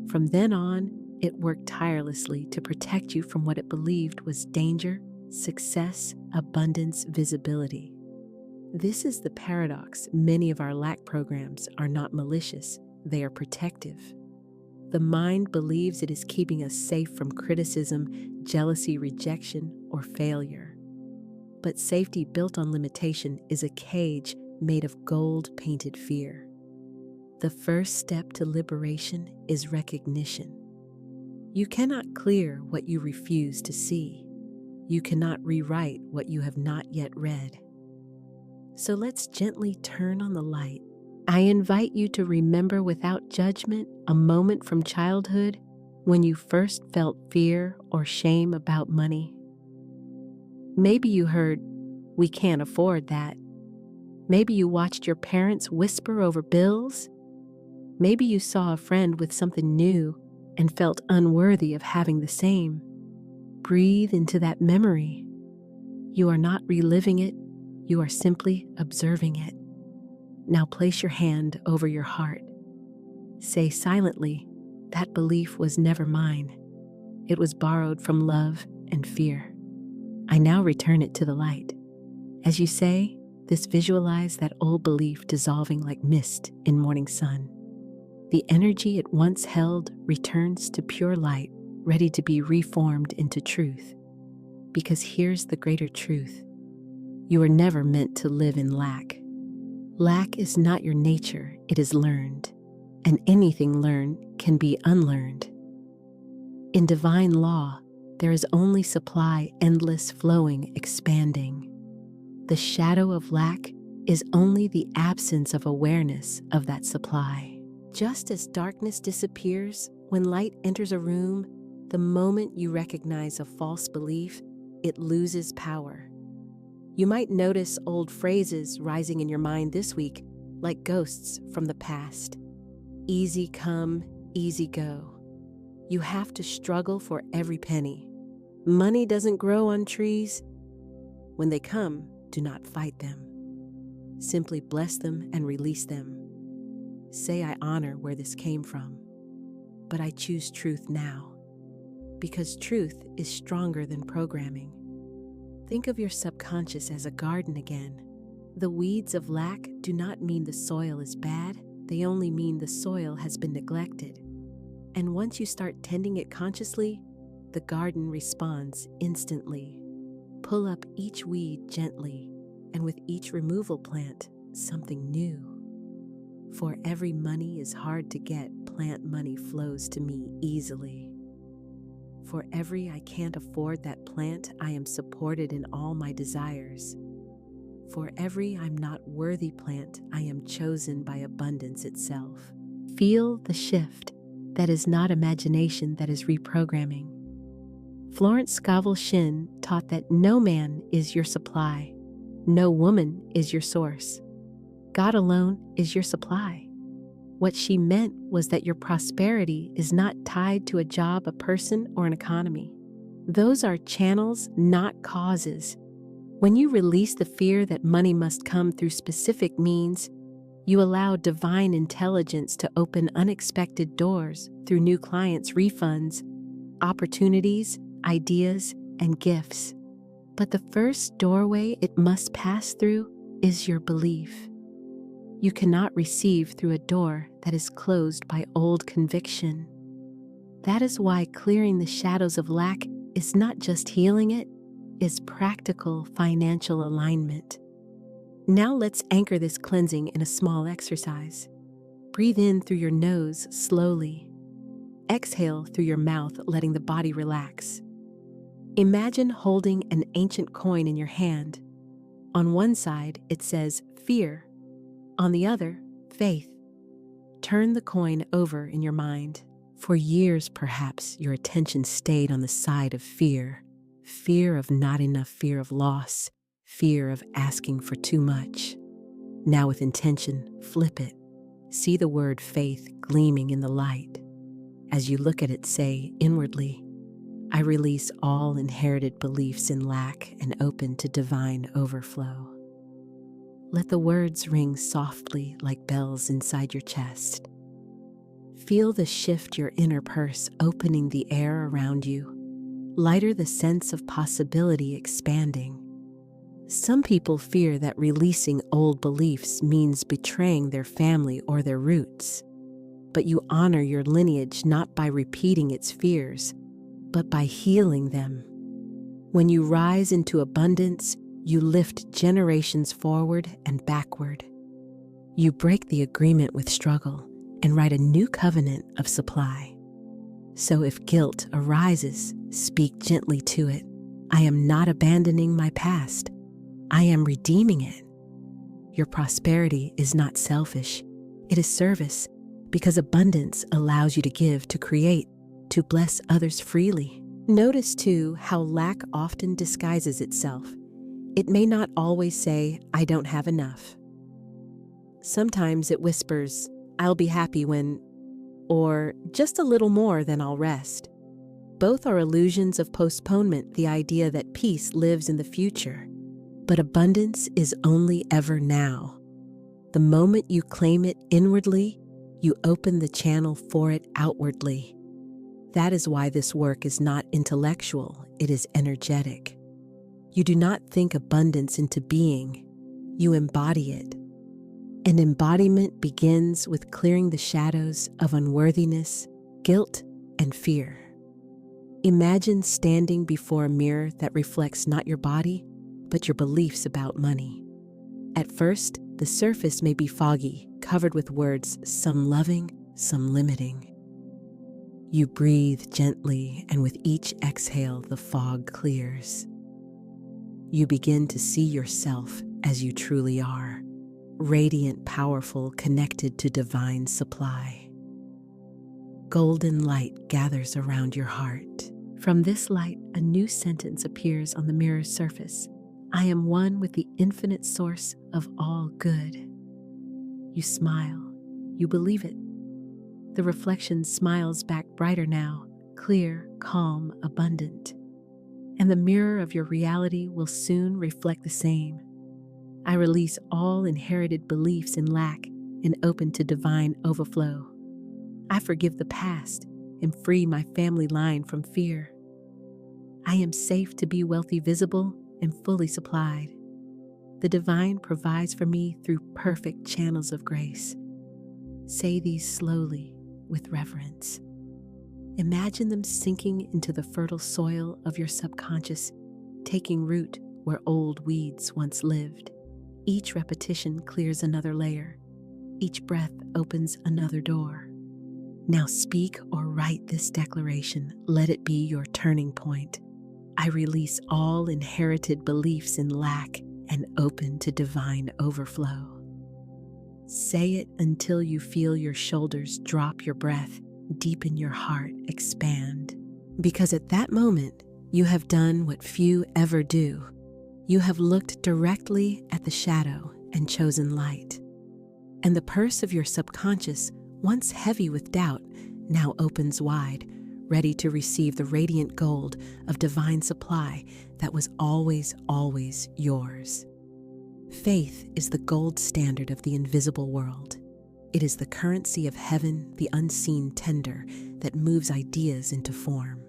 From then on, it worked tirelessly to protect you from what it believed was danger, success, abundance, visibility. This is the paradox. Many of our lack programs are not malicious, they are protective. The mind believes it is keeping us safe from criticism, jealousy, rejection, or failure. But safety built on limitation is a cage made of gold-painted fear. The first step to liberation is recognition. You cannot clear what you refuse to see. You cannot rewrite what you have not yet read. So let's gently turn on the light. I invite you to remember without judgment a moment from childhood when you first felt fear or shame about money. Maybe you heard, "We can't afford that." Maybe you watched your parents whisper over bills. Maybe you saw a friend with something new and felt unworthy of having the same. Breathe into that memory. You are not reliving it, you are simply observing it. Now place your hand over your heart. Say silently, that belief was never mine. It was borrowed from love and fear. I now return it to the light. As you say this, visualize that old belief dissolving like mist in morning sun. The energy it once held returns to pure light, ready to be reformed into truth. Because here's the greater truth. You are never meant to live in lack. Lack is not your nature, it is learned. And anything learned can be unlearned. In divine law, there is only supply, endless, flowing, expanding. The shadow of lack is only the absence of awareness of that supply. Just as darkness disappears when light enters a room, the moment you recognize a false belief, it loses power. You might notice old phrases rising in your mind this week, like ghosts from the past. Easy come, easy go. You have to struggle for every penny. Money doesn't grow on trees. When they come, do not fight them. Simply bless them and release them. Say, I honor where this came from, but I choose truth now, because truth is stronger than programming. Think of your subconscious as a garden again. The weeds of lack do not mean the soil is bad, they only mean the soil has been neglected. And once you start tending it consciously, the garden responds instantly. Pull up each weed gently, and with each removal plant something new. For every money is hard to get, plant money flows to me easily. For every I can't afford that plant, I am supported in all my desires. For every I'm not worthy plant, I am chosen by abundance itself. Feel the shift. That is not imagination, that is reprogramming. Florence Scovel Shinn taught that no man is your supply, no woman is your source. God alone is your supply. What she meant was that your prosperity is not tied to a job, a person, or an economy. Those are channels, not causes. When you release the fear that money must come through specific means, you allow divine intelligence to open unexpected doors through new clients, refunds, opportunities, ideas, and gifts. But the first doorway it must pass through is your belief. You cannot receive through a door that is closed by old conviction. That is why clearing the shadows of lack is not just healing it, it's practical financial alignment. Now let's anchor this cleansing in a small exercise. Breathe in through your nose slowly. Exhale through your mouth, letting the body relax. Imagine holding an ancient coin in your hand. On one side, it says fear. On the other, faith. Turn the coin over in your mind. For years, perhaps, your attention stayed on the side of fear. Fear of not enough, fear of loss, fear of asking for too much. Now with intention, flip it. See the word faith gleaming in the light. As you look at it, say inwardly, I release all inherited beliefs in lack and open to divine overflow. Let the words ring softly like bells inside your chest. Feel the shift your inner purse opening the air around you. Lighter the sense of possibility expanding. Some people fear that releasing old beliefs means betraying their family or their roots. But you honor your lineage not by repeating its fears, but by healing them. When you rise into abundance, you lift generations forward and backward. You break the agreement with struggle and write a new covenant of supply. So if guilt arises, speak gently to it. I am not abandoning my past. I am redeeming it. Your prosperity is not selfish. It is service, because abundance allows you to give, to create, to bless others freely. Notice, too, how lack often disguises itself. It may not always say, I don't have enough. Sometimes it whispers, I'll be happy when, or just a little more than I'll rest. Both are illusions of postponement, the idea that peace lives in the future. But abundance is only ever now. The moment you claim it inwardly, you open the channel for it outwardly. That is why this work is not intellectual, it is energetic. You do not think abundance into being, you embody it. And embodiment begins with clearing the shadows of unworthiness, guilt, and fear. Imagine standing before a mirror that reflects not your body, but your beliefs about money. At first, the surface may be foggy, covered with words, some loving, some limiting. You breathe gently, and with each exhale, the fog clears. You begin to see yourself as you truly are, radiant, powerful, connected to divine supply. Golden light gathers around your heart. From this light, a new sentence appears on the mirror's surface. I am one with the infinite source of all good. You smile. You believe it. The reflection smiles back brighter now, clear, calm, abundant. And the mirror of your reality will soon reflect the same. I release all inherited beliefs in lack and open to divine overflow. I forgive the past and free my family line from fear. I am safe to be wealthy, visible, and fully supplied. The divine provides for me through perfect channels of grace. Say these slowly with reverence. Imagine them sinking into the fertile soil of your subconscious, taking root where old weeds once lived. Each repetition clears another layer. Each breath opens another door. Now speak or write this declaration. Let it be your turning point. I release all inherited beliefs in lack and open to divine overflow. Say it until you feel your shoulders drop, your breath deepen, your heart expand. Because at that moment, you have done what few ever do. You have looked directly at the shadow and chosen light. And the purse of your subconscious, once heavy with doubt, now opens wide, ready to receive the radiant gold of divine supply that was always, always yours. Faith is the gold standard of the invisible world. It is the currency of heaven, the unseen tender that moves ideas into form.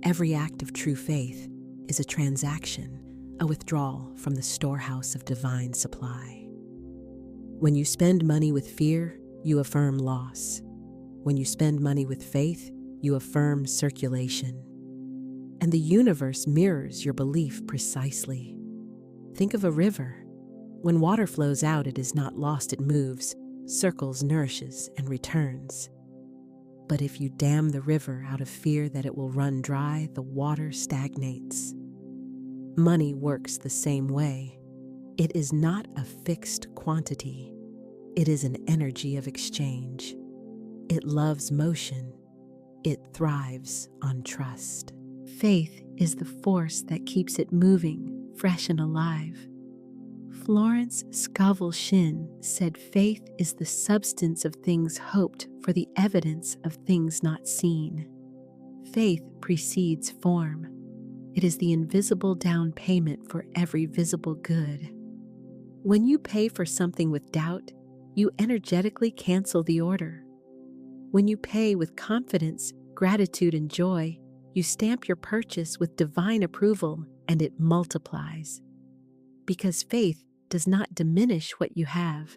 Every act of true faith is a transaction, a withdrawal from the storehouse of divine supply. When you spend money with fear, you affirm loss. When you spend money with faith, you affirm circulation. And the universe mirrors your belief precisely. Think of a river. When water flows out, it is not lost, it moves, circles, nourishes, and returns. But if you dam the river out of fear that it will run dry, the water stagnates. Money works the same way. It is not a fixed quantity. It is an energy of exchange. It loves motion. It thrives on trust. Faith is the force that keeps it moving, fresh and alive. Florence Scovel Shinn said faith is the substance of things hoped for, the evidence of things not seen. Faith precedes form. It is the invisible down payment for every visible good. When you pay for something with doubt, you energetically cancel the order. When you pay with confidence, gratitude, and joy, you stamp your purchase with divine approval, and it multiplies. Because faith does not diminish what you have.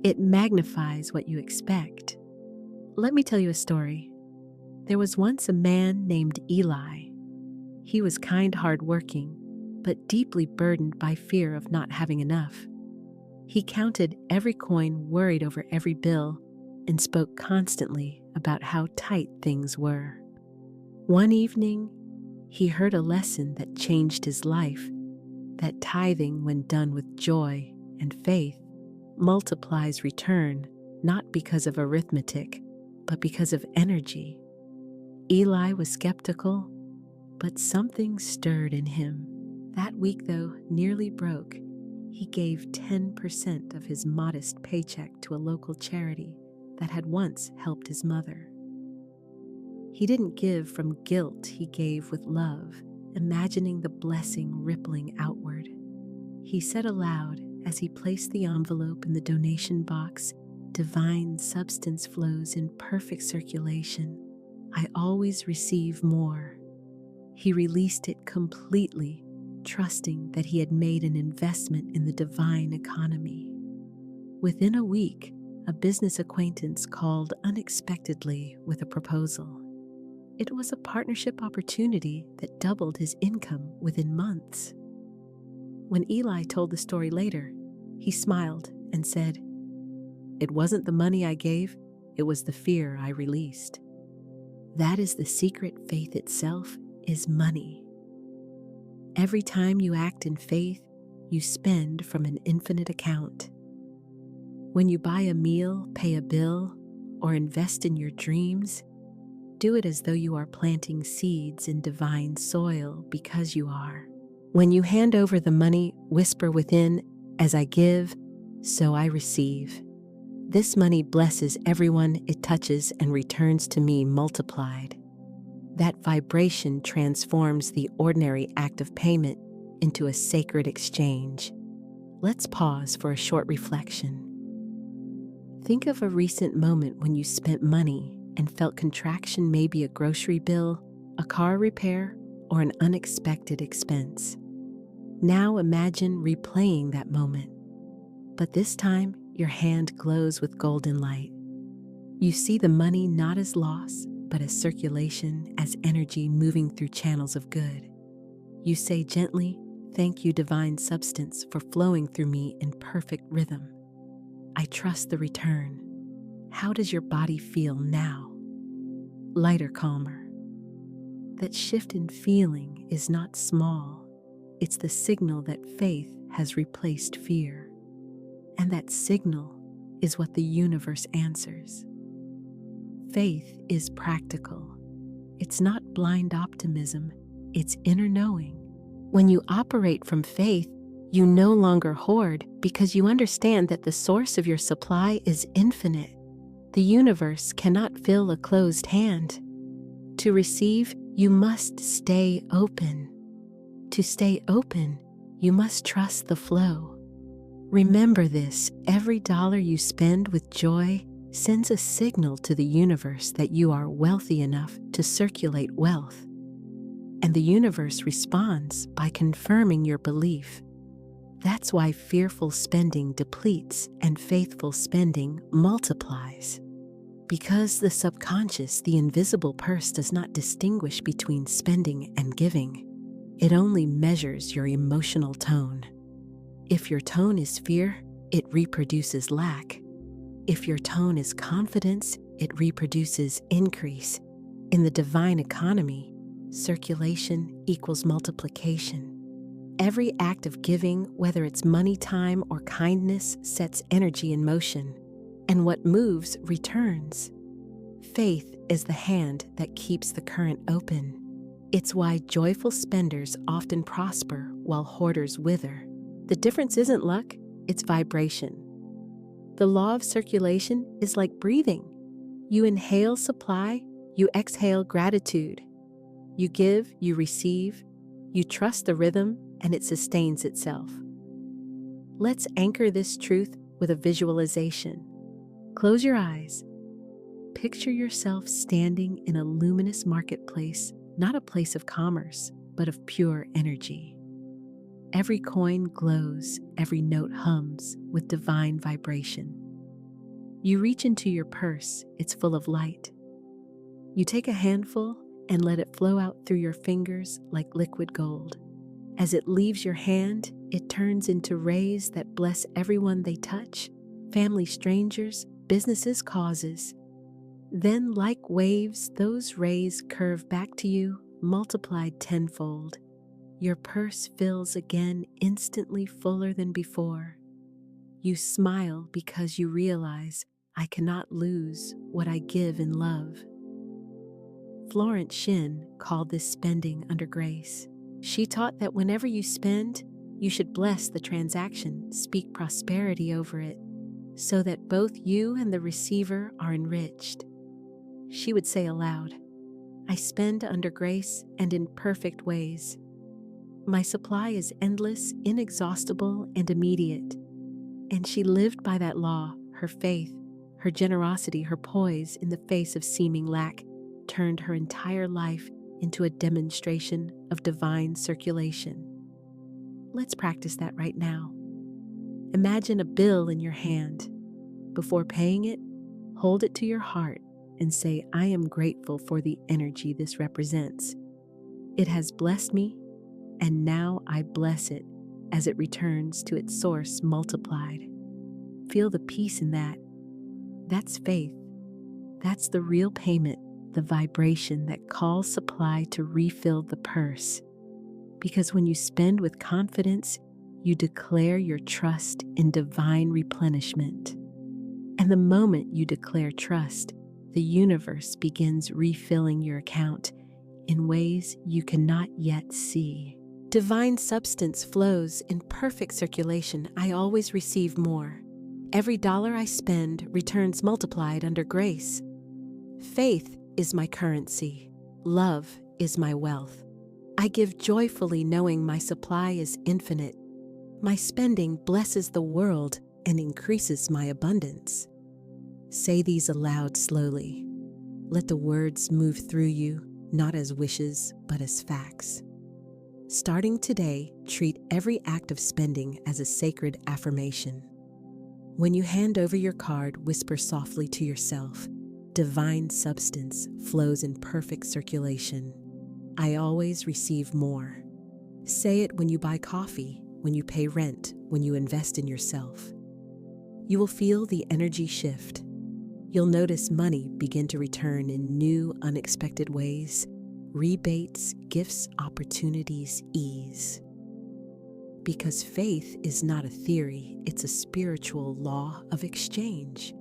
It magnifies what you expect. Let me tell you a story. There was once a man named Eli. He was kind, hardworking, but deeply burdened by fear of not having enough. He counted every coin, worried over every bill, and spoke constantly about how tight things were. One evening, he heard a lesson that changed his life, that tithing, when done with joy and faith, multiplies return, not because of arithmetic, but because of energy. Eli was skeptical, but something stirred in him. That week, though nearly broke, he gave 10% of his modest paycheck to a local charity that had once helped his mother. He didn't give from guilt, he gave with love, imagining the blessing rippling outward. He said aloud as he placed the envelope in the donation box, "Divine substance flows in perfect circulation. I always receive more." He released it completely, trusting that he had made an investment in the divine economy. Within a week, a business acquaintance called unexpectedly with a proposal. It was a partnership opportunity that doubled his income within months. When Eli told the story later, he smiled and said, "It wasn't the money I gave, it was the fear I released." That is the secret. Faith itself is money. Every time you act in faith, you spend from an infinite account. When you buy a meal, pay a bill, or invest in your dreams, do it as though you are planting seeds in divine soil, because you are. When you hand over the money, whisper within, "As I give, so I receive." This money blesses everyone it touches and returns to me multiplied. That vibration transforms the ordinary act of payment into a sacred exchange. Let's pause for a short reflection. Think of a recent moment when you spent money and felt contraction, maybe a grocery bill, a car repair, or an unexpected expense. Now imagine replaying that moment, but this time your hand glows with golden light. You see the money not as loss, but as circulation, as energy moving through channels of good. You say gently, "Thank you, divine substance, for flowing through me in perfect rhythm. I trust the return." How does your body feel now? Lighter, calmer. That shift in feeling is not small. It's the signal that faith has replaced fear. And that signal is what the universe answers. Faith is practical. It's not blind optimism, it's inner knowing. When you operate from faith, you no longer hoard, because you understand that the source of your supply is infinite. The universe cannot fill a closed hand. To receive, you must stay open. To stay open, you must trust the flow. Remember this: every dollar you spend with joy sends a signal to the universe that you are wealthy enough to circulate wealth. And the universe responds by confirming your belief. That's why fearful spending depletes and faithful spending multiplies. Because the subconscious, the invisible purse, does not distinguish between spending and giving. It only measures your emotional tone. If your tone is fear, it reproduces lack. If your tone is confidence, it reproduces increase. In the divine economy, circulation equals multiplication. Every act of giving, whether it's money, time, or kindness, sets energy in motion, and what moves returns. Faith is the hand that keeps the current open. It's why joyful spenders often prosper while hoarders wither. The difference isn't luck, it's vibration. The law of circulation is like breathing. You inhale supply, you exhale gratitude. You give, you receive, you trust the rhythm, and it sustains itself. Let's anchor this truth with a visualization. Close your eyes. Picture yourself standing in a luminous marketplace, not a place of commerce, but of pure energy. Every coin glows, every note hums with divine vibration. You reach into your purse, it's full of light. You take a handful and let it flow out through your fingers like liquid gold. As it leaves your hand, it turns into rays that bless everyone they touch, family, strangers, businesses, causes. Then, like waves, those rays curve back to you, multiplied tenfold. Your purse fills again, instantly fuller than before. You smile because you realize, I cannot lose what I give in love. Florence Scovel called this spending under grace. She taught that whenever you spend, you should bless the transaction, speak prosperity over it, so that both you and the receiver are enriched. She would say aloud, I spend under grace and in perfect ways. My supply is endless, inexhaustible, and immediate. And she lived by that law. Her faith, her generosity, her poise in the face of seeming lack turned her entire life into a demonstration of divine circulation. Let's practice that right now. Imagine a bill in your hand. Before paying it, hold it to your heart and say, I am grateful for the energy this represents. It has blessed me, and now I bless it as it returns to its source multiplied. Feel the peace in that. That's faith. That's the real payment, the vibration that calls supply to refill the purse. Because when you spend with confidence, you declare your trust in divine replenishment. And the moment you declare trust, the universe begins refilling your account in ways you cannot yet see. Divine substance flows in perfect circulation. I always receive more. Every dollar I spend returns multiplied under grace. Faith is my currency. Love is my wealth. I give joyfully knowing my supply is infinite. My spending blesses the world and increases my abundance. Say these aloud slowly. Let the words move through you, not as wishes, but as facts. Starting today, treat every act of spending as a sacred affirmation. When you hand over your card, whisper softly to yourself, divine substance flows in perfect circulation. I always receive more. Say it when you buy coffee, when you pay rent, when you invest in yourself. You will feel the energy shift. You'll notice money begin to return in new, unexpected ways. Rebates, gifts, opportunities, ease. Because faith is not a theory, it's a spiritual law of exchange.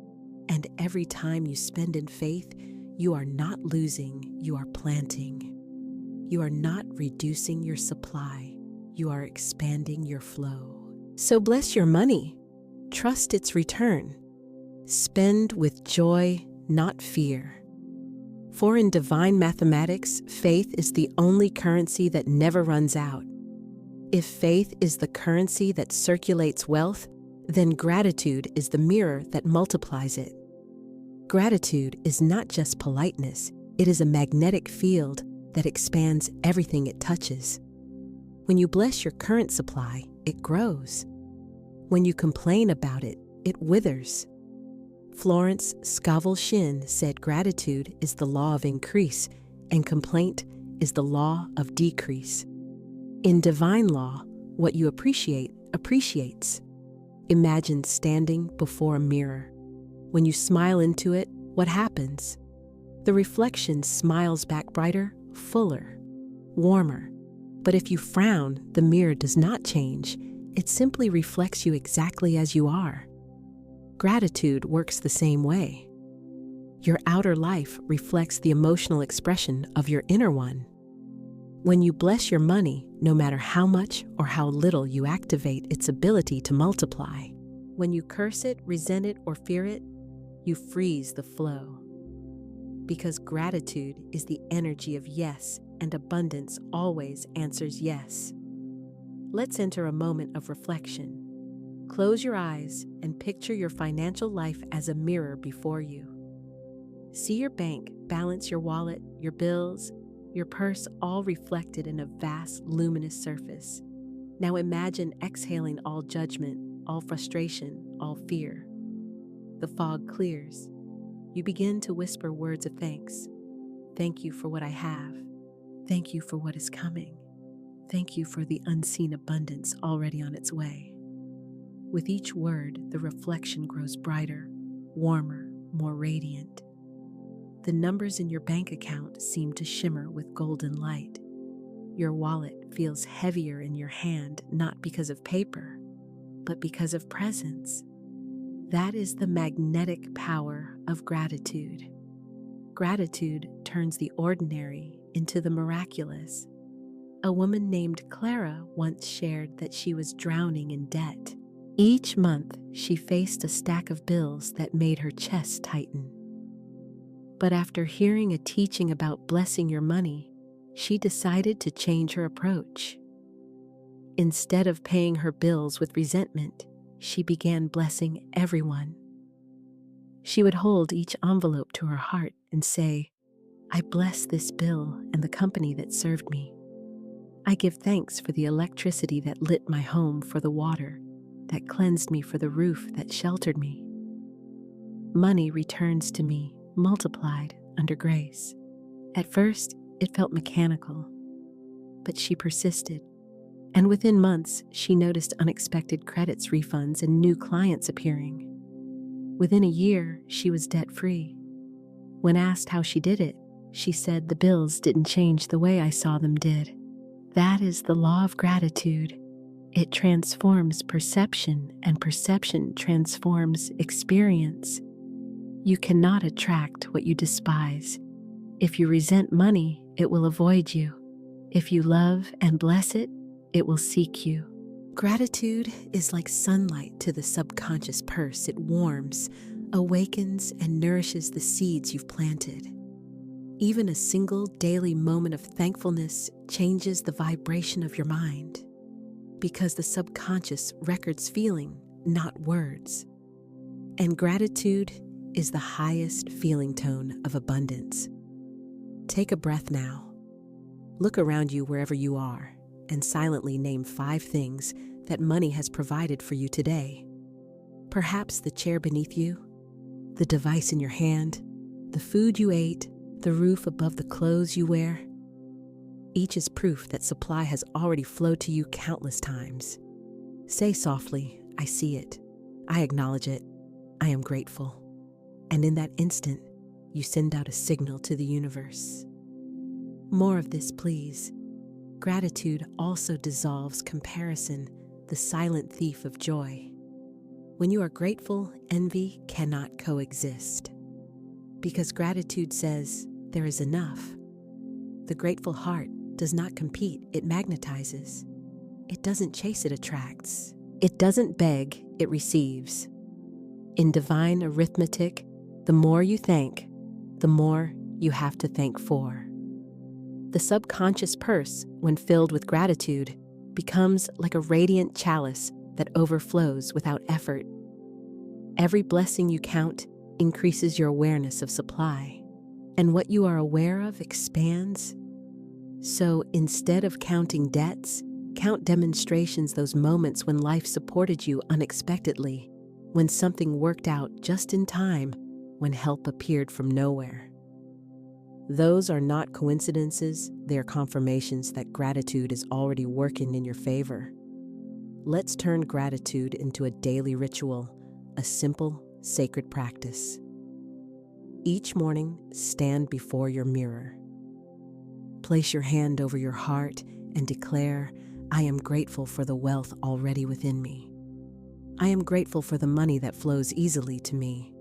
And every time you spend in faith, you are not losing, you are planting. You are not reducing your supply, you are expanding your flow. So bless your money. Trust its return. Spend with joy, not fear. For in divine mathematics, faith is the only currency that never runs out. If faith is the currency that circulates wealth, then gratitude is the mirror that multiplies it. Gratitude is not just politeness, it is a magnetic field that expands everything it touches. When you bless your current supply, it grows. When you complain about it, it withers. Florence Scovel Shinn said gratitude is the law of increase and complaint is the law of decrease. In divine law, what you appreciate appreciates. Imagine standing before a mirror. When you smile into it, what happens? The reflection smiles back brighter, fuller, warmer. But if you frown, the mirror does not change. It simply reflects you exactly as you are. Gratitude works the same way. Your outer life reflects the emotional expression of your inner one. When you bless your money, no matter how much or how little, you activate its ability to multiply. When you curse it, resent it, or fear it, you freeze the flow. Because gratitude is the energy of yes, and abundance always answers yes. Let's enter a moment of reflection. Close your eyes and picture your financial life as a mirror before you. See your bank balance, your wallet, your bills, your purse, all reflected in a vast, luminous surface. Now imagine exhaling all judgment, all frustration, all fear. The fog clears. You begin to whisper words of thanks. Thank you for what I have. Thank you for what is coming. Thank you for the unseen abundance already on its way. With each word, the reflection grows brighter, warmer, more radiant. The numbers in your bank account seem to shimmer with golden light. Your wallet feels heavier in your hand, not because of paper, but because of presence. That is the magnetic power of gratitude. Gratitude turns the ordinary into the miraculous. A woman named Clara once shared that she was drowning in debt. Each month, she faced a stack of bills that made her chest tighten. But after hearing a teaching about blessing your money, she decided to change her approach. Instead of paying her bills with resentment, she began blessing everyone. She would hold each envelope to her heart and say, "I bless this bill and the company that served me. I give thanks for the electricity that lit my home, for the water that cleansed me, for the roof that sheltered me." Money returns to me, multiplied under grace. At first, it felt mechanical, but she persisted. And within months, she noticed unexpected credits, refunds, and new clients appearing. Within a year, she was debt-free. When asked how she did it, she said, "The bills didn't change the way I saw them did." That is the law of gratitude. It transforms perception, and perception transforms experience. You cannot attract what you despise. If you resent money, it will avoid you. If you love and bless it, it will seek you. Gratitude is like sunlight to the subconscious purse. It warms, awakens, and nourishes the seeds you've planted. Even a single daily moment of thankfulness changes the vibration of your mind, because the subconscious records feeling, not words. And gratitude is the highest feeling tone of abundance. Take a breath now. Look around you wherever you are and silently name 5 things that money has provided for you today. Perhaps the chair beneath you, the device in your hand, the food you ate, the roof above the clothes you wear. Each is proof that supply has already flowed to you countless times. Say softly, "I see it. I acknowledge it. I am grateful." And in that instant, you send out a signal to the universe. More of this, please. Gratitude also dissolves comparison, the silent thief of joy. When you are grateful, envy cannot coexist. Because gratitude says, "There is enough." The grateful heart does not compete, it magnetizes. It doesn't chase, it attracts. It doesn't beg, it receives. In divine arithmetic, the more you thank, the more you have to thank for. The subconscious purse, when filled with gratitude, becomes like a radiant chalice that overflows without effort. Every blessing you count increases your awareness of supply, and what you are aware of expands. So instead of counting debts, count demonstrations, those moments when life supported you unexpectedly, when something worked out just in time, when help appeared from nowhere. Those are not coincidences, they are confirmations that gratitude is already working in your favor. Let's turn gratitude into a daily ritual, a simple, sacred practice. Each morning, stand before your mirror. Place your hand over your heart and declare, I am grateful for the wealth already within me. I am grateful for the money that flows easily to me.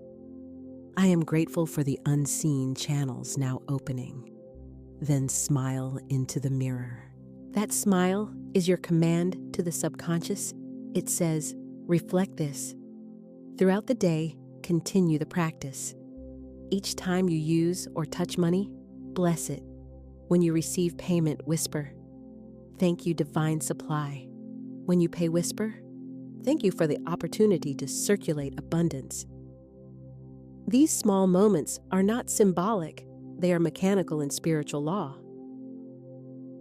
I am grateful for the unseen channels now opening. Then smile into the mirror. That smile is your command to the subconscious. It says, reflect this. Throughout the day, continue the practice. Each time you use or touch money, bless it. When you receive payment, whisper, thank you, divine supply. When you pay, whisper, thank you for the opportunity to circulate abundance. These small moments are not symbolic, they are mechanical in spiritual law.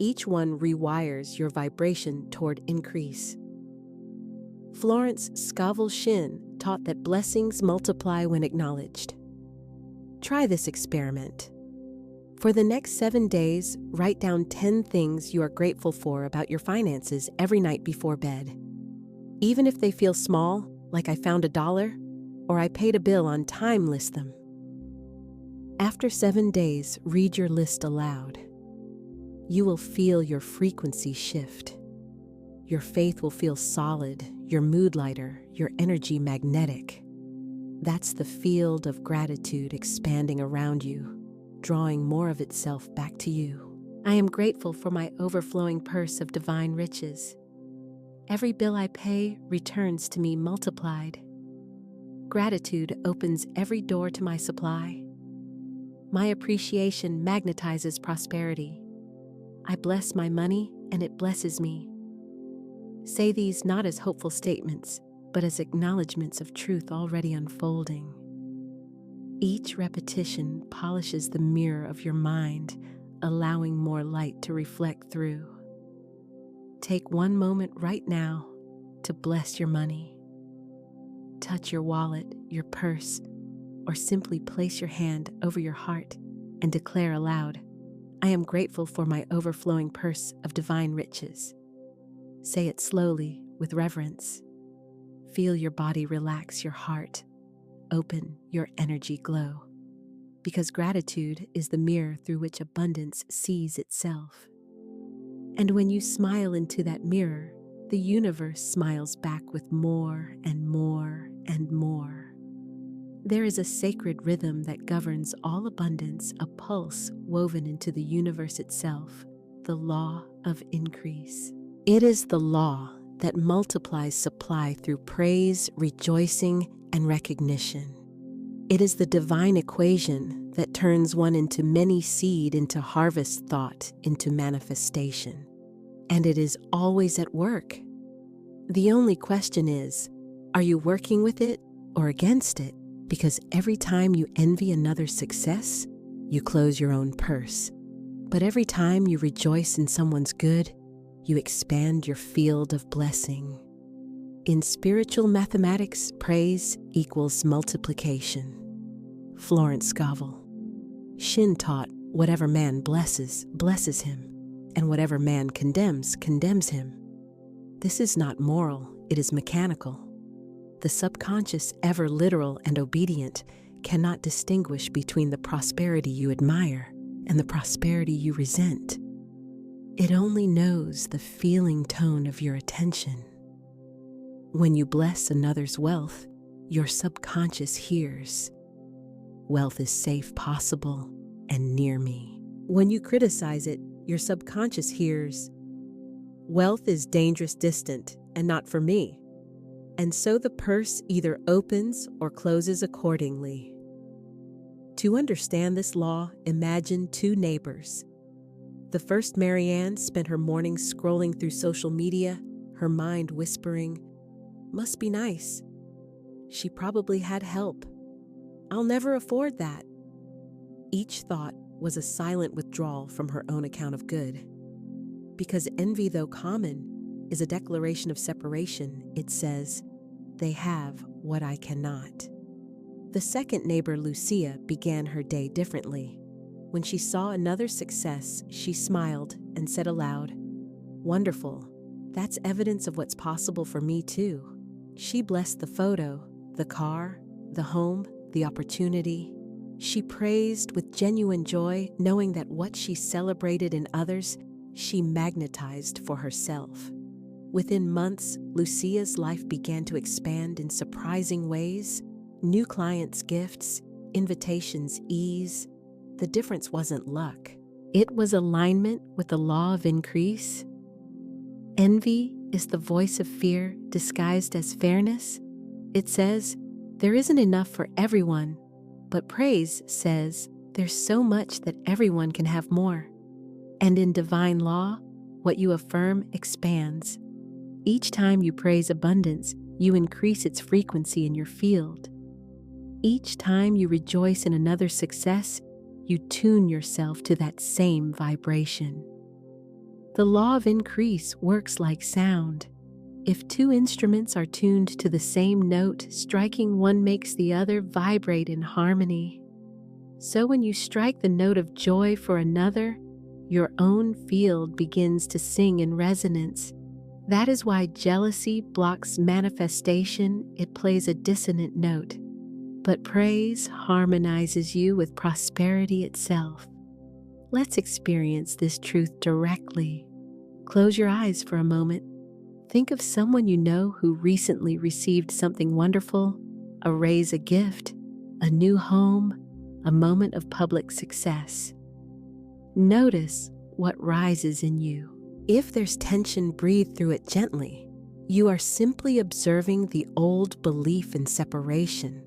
Each one rewires your vibration toward increase. Florence Scovel Shinn taught that blessings multiply when acknowledged. Try this experiment. For the next 7 days, write down 10 things you are grateful for about your finances every night before bed. Even if they feel small, like I found $1 or I paid a bill on time, list them. After 7 days, read your list aloud. You will feel your frequency shift. Your faith will feel solid, your mood lighter, your energy magnetic. That's the field of gratitude expanding around you, drawing more of itself back to you. I am grateful for my overflowing purse of divine riches. Every bill I pay returns to me multiplied. Gratitude opens every door to my supply. My appreciation magnetizes prosperity. I bless my money and it blesses me. Say these not as hopeful statements, but as acknowledgments of truth already unfolding. Each repetition polishes the mirror of your mind, allowing more light to reflect through. Take one moment right now to bless your money. Touch your wallet, your purse, or simply place your hand over your heart and declare aloud, I am grateful for my overflowing purse of divine riches. Say it slowly with reverence. Feel your body relax, your heart open, your energy glow. Because gratitude is the mirror through which abundance sees itself. And when you smile into that mirror, the universe smiles back with more and more and more. There is a sacred rhythm that governs all abundance, a pulse woven into the universe itself, the law of increase. It is the law that multiplies supply through praise, rejoicing, and recognition. It is the divine equation that turns one into many seed, into harvest thought, into manifestation. And it is always at work. The only question is, are you working with it or against it? Because every time you envy another's success, you close your own purse. But every time you rejoice in someone's good, you expand your field of blessing. In spiritual mathematics, praise equals multiplication. Florence Scovel Shinn taught, whatever man blesses, blesses him, and whatever man condemns, condemns him. This is not moral, it is mechanical. The subconscious, ever literal and obedient, cannot distinguish between the prosperity you admire and the prosperity you resent. It only knows the feeling tone of your attention. When you bless another's wealth, your subconscious hears, wealth is safe, possible, and near me. When you criticize it, your subconscious hears, wealth is dangerous, distant, and not for me. And so the purse either opens or closes accordingly. To understand this law, imagine two neighbors. The first, Marianne, spent her mornings scrolling through social media, her mind whispering, must be nice. She probably had help. I'll never afford that. Each thought was a silent withdrawal from her own account of good. Because envy, though common, is a declaration of separation. It says, they have what I cannot. The second neighbor, Lucia, began her day differently. When she saw another's success, she smiled and said aloud, wonderful. That's evidence of what's possible for me too. She blessed the photo, the car, the home, the opportunity. She praised with genuine joy, knowing that what she celebrated in others, she magnetized for herself. Within months, Lucia's life began to expand in surprising ways. New clients' gifts, invitations ease. The difference wasn't luck. It was alignment with the law of increase. Envy is the voice of fear disguised as fairness. It says, there isn't enough for everyone, but praise says, there's so much that everyone can have more. And in divine law, what you affirm expands. Each time you praise abundance, you increase its frequency in your field. Each time you rejoice in another's success, you tune yourself to that same vibration. The law of increase works like sound. If two instruments are tuned to the same note, striking one makes the other vibrate in harmony. So when you strike the note of joy for another, your own field begins to sing in resonance. That is why jealousy blocks manifestation. It plays a dissonant note. But praise harmonizes you with prosperity itself. Let's experience this truth directly. Close your eyes for a moment. Think of someone you know who recently received something wonderful, a raise, a gift, a new home, a moment of public success. Notice what rises in you. If there's tension, breathe through it gently. You are simply observing the old belief in separation.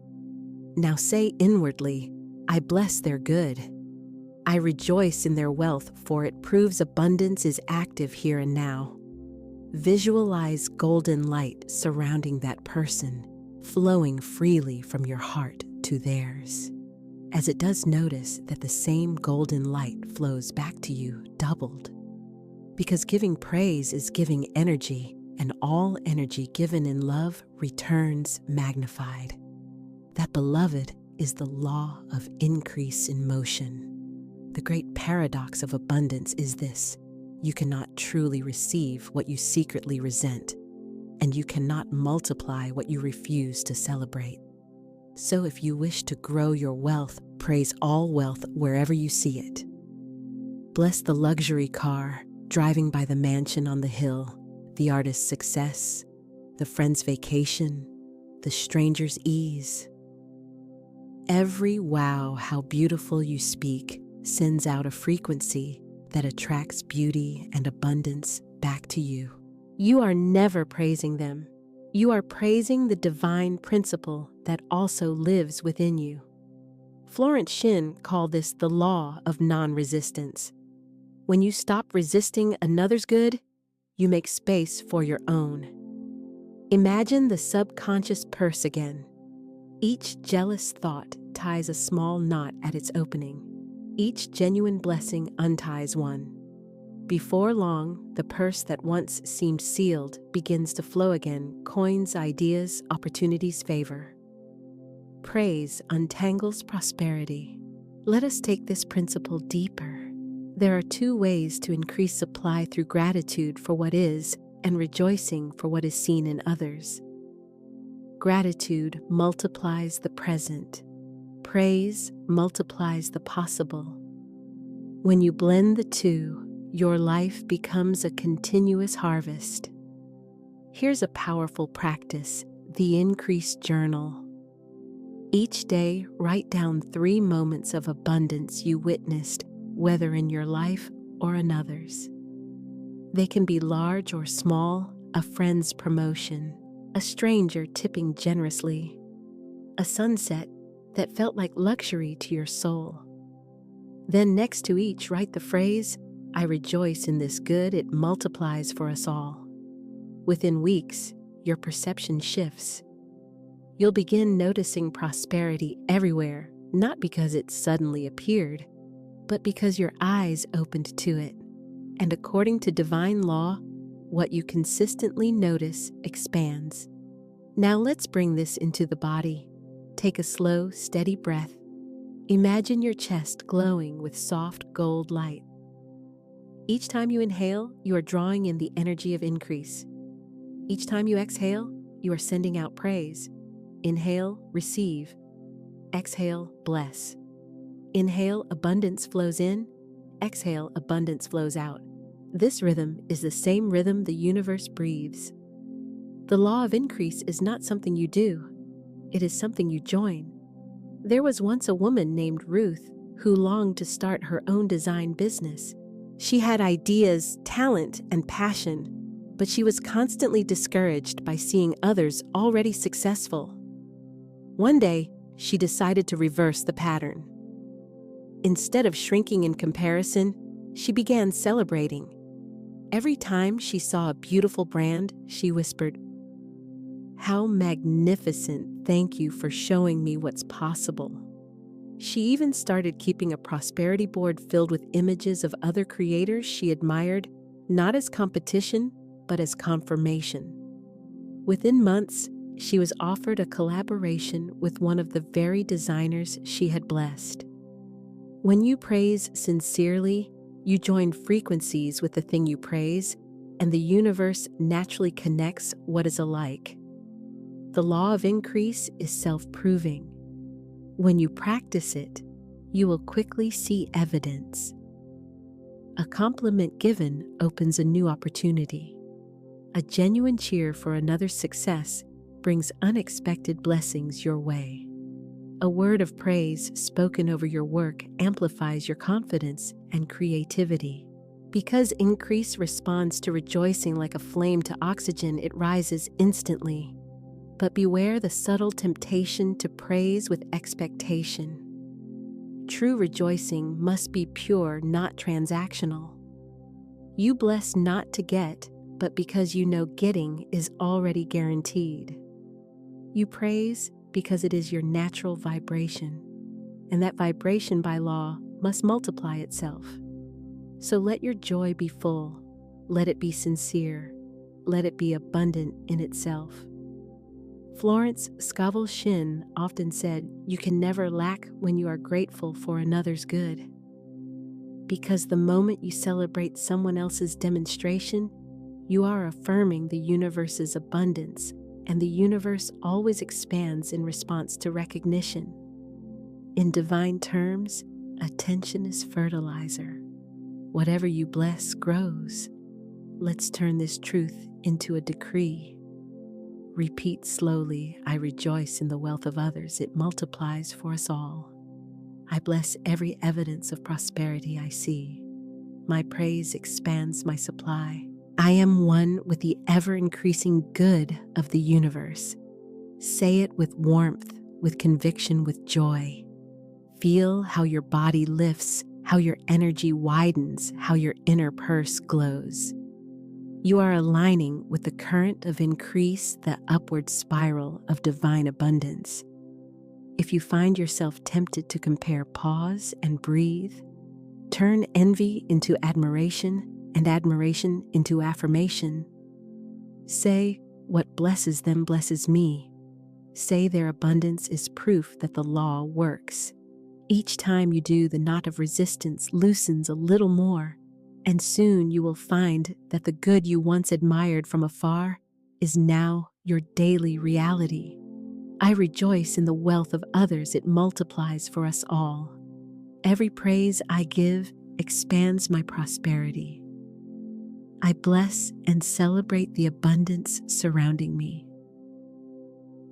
Now say inwardly, I bless their good. I rejoice in their wealth, for it proves abundance is active here and now. Visualize golden light surrounding that person, flowing freely from your heart to theirs. As it does, notice that the same golden light flows back to you doubled. Because giving praise is giving energy, and all energy given in love returns magnified. That, beloved, is the law of increase in motion. The great paradox of abundance is this: you cannot truly receive what you secretly resent, and you cannot multiply what you refuse to celebrate. So if you wish to grow your wealth, praise all wealth wherever you see it. Bless the luxury car, driving by the mansion on the hill, the artist's success, the friend's vacation, the stranger's ease. Every wow, how beautiful you speak sends out a frequency that attracts beauty and abundance back to you. You are never praising them. You are praising the divine principle that also lives within you. Florence Scovel called this the law of non-resistance. When you stop resisting another's good, you make space for your own. Imagine the subconscious purse again. Each jealous thought ties a small knot at its opening. Each genuine blessing unties one. Before long, the purse that once seemed sealed begins to flow again. Coins, ideas, opportunities, favor. Praise untangles prosperity. Let us take this principle deeper. There are two ways to increase supply: through gratitude for what is and rejoicing for what is seen in others. Gratitude multiplies the present. Praise multiplies the possible. When you blend the two, your life becomes a continuous harvest. Here's a powerful practice: the increase journal. Each day, write down 3 moments of abundance you witnessed, whether in your life or another's. They can be large or small: a friend's promotion, a stranger tipping generously, a sunset that felt like luxury to your soul. Then next to each, write the phrase, I rejoice in this good. It multiplies for us all. Within weeks, your perception shifts. You'll begin noticing prosperity everywhere, not because it suddenly appeared, but because your eyes opened to it. And according to divine law, what you consistently notice expands. Now let's bring this into the body. Take a slow, steady breath. Imagine your chest glowing with soft gold light. Each time you inhale, you are drawing in the energy of increase. Each time you exhale, you are sending out praise. Inhale, receive. Exhale, bless. Inhale, abundance flows in. Exhale, abundance flows out. This rhythm is the same rhythm the universe breathes. The law of increase is not something you do. It is something you join. There was once a woman named Ruth who longed to start her own design business. She had ideas, talent, and passion, but she was constantly discouraged by seeing others already successful. One day, she decided to reverse the pattern. Instead of shrinking in comparison, she began celebrating. Every time she saw a beautiful brand, she whispered, "How magnificent! Thank you for showing me what's possible." She even started keeping a prosperity board filled with images of other creators she admired, not as competition, but as confirmation. Within months, she was offered a collaboration with one of the very designers she had blessed. When you praise sincerely, you join frequencies with the thing you praise, and the universe naturally connects what is alike. The law of increase is self-proving. When you practice it, you will quickly see evidence. A compliment given opens a new opportunity. A genuine cheer for another's success brings unexpected blessings your way. A word of praise spoken over your work amplifies your confidence and creativity. Because increase responds to rejoicing like a flame to oxygen, it rises instantly. But beware the subtle temptation to praise with expectation. True rejoicing must be pure, not transactional. You bless not to get, but because you know getting is already guaranteed. You praise because it is your natural vibration, and that vibration by law must multiply itself. So let your joy be full, let it be sincere, let it be abundant in itself. Florence Scovel Shinn often said, "You can never lack when you are grateful for another's good." Because the moment you celebrate someone else's demonstration, you are affirming the universe's abundance, and the universe always expands in response to recognition. In divine terms, attention is fertilizer. Whatever you bless grows. Let's turn this truth into a decree. Repeat slowly, "I rejoice in the wealth of others. It multiplies for us all. I bless every evidence of prosperity I see. My praise expands my supply. I am one with the ever-increasing good of the universe." Say it with warmth, with conviction, with joy. Feel how your body lifts, how your energy widens, how your inner purse glows. You are aligning with the current of increase, the upward spiral of divine abundance. If you find yourself tempted to compare, pause and breathe. Turn envy into admiration and admiration into affirmation. Say, "What blesses them blesses me." Say their abundance is proof that the law works. Each time you do, the knot of resistance loosens a little more, and soon you will find that the good you once admired from afar is now your daily reality. I rejoice in the wealth of others. It multiplies for us all. Every praise I give expands my prosperity. I bless and celebrate the abundance surrounding me.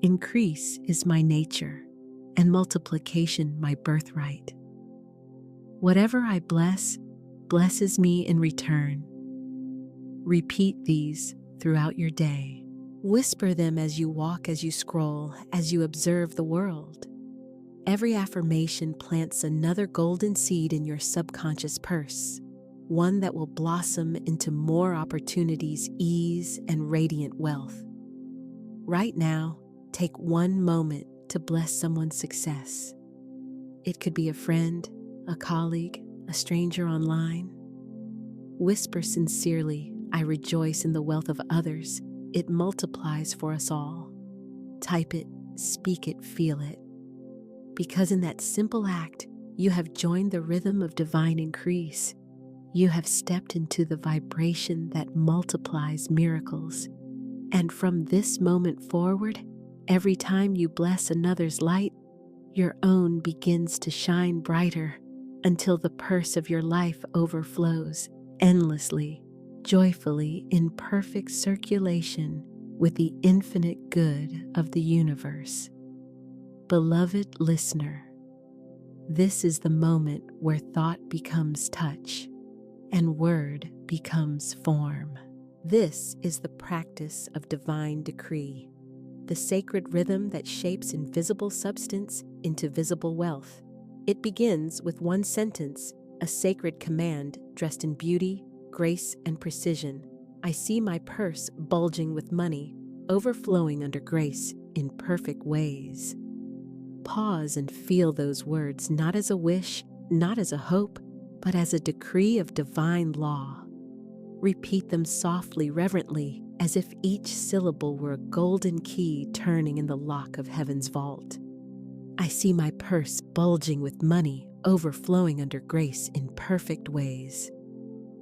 Increase is my nature, and multiplication my birthright. Whatever I bless, blesses me in return. Repeat these throughout your day. Whisper them as you walk, as you scroll, as you observe the world. Every affirmation plants another golden seed in your subconscious purse, one that will blossom into more opportunities, ease, and radiant wealth. Right now, take one moment to bless someone's success. It could be a friend, a colleague, a stranger online. Whisper sincerely, "I rejoice in the wealth of others. It multiplies for us all." Type it, speak it, feel it. Because in that simple act, you have joined the rhythm of divine increase. You have stepped into the vibration that multiplies miracles. And from this moment forward, every time you bless another's light, your own begins to shine brighter until the purse of your life overflows endlessly, joyfully, in perfect circulation with the infinite good of the universe. Beloved listener, this is the moment where thought becomes touch and word becomes form. This is the practice of divine decree, the sacred rhythm that shapes invisible substance into visible wealth. It begins with one sentence, a sacred command dressed in beauty, grace, and precision. I see my purse bulging with money, overflowing under grace in perfect ways. Pause and feel those words not as a wish, not as a hope, but as a decree of divine law. Repeat them softly, reverently, as if each syllable were a golden key turning in the lock of heaven's vault. I see my purse bulging with money, overflowing under grace in perfect ways.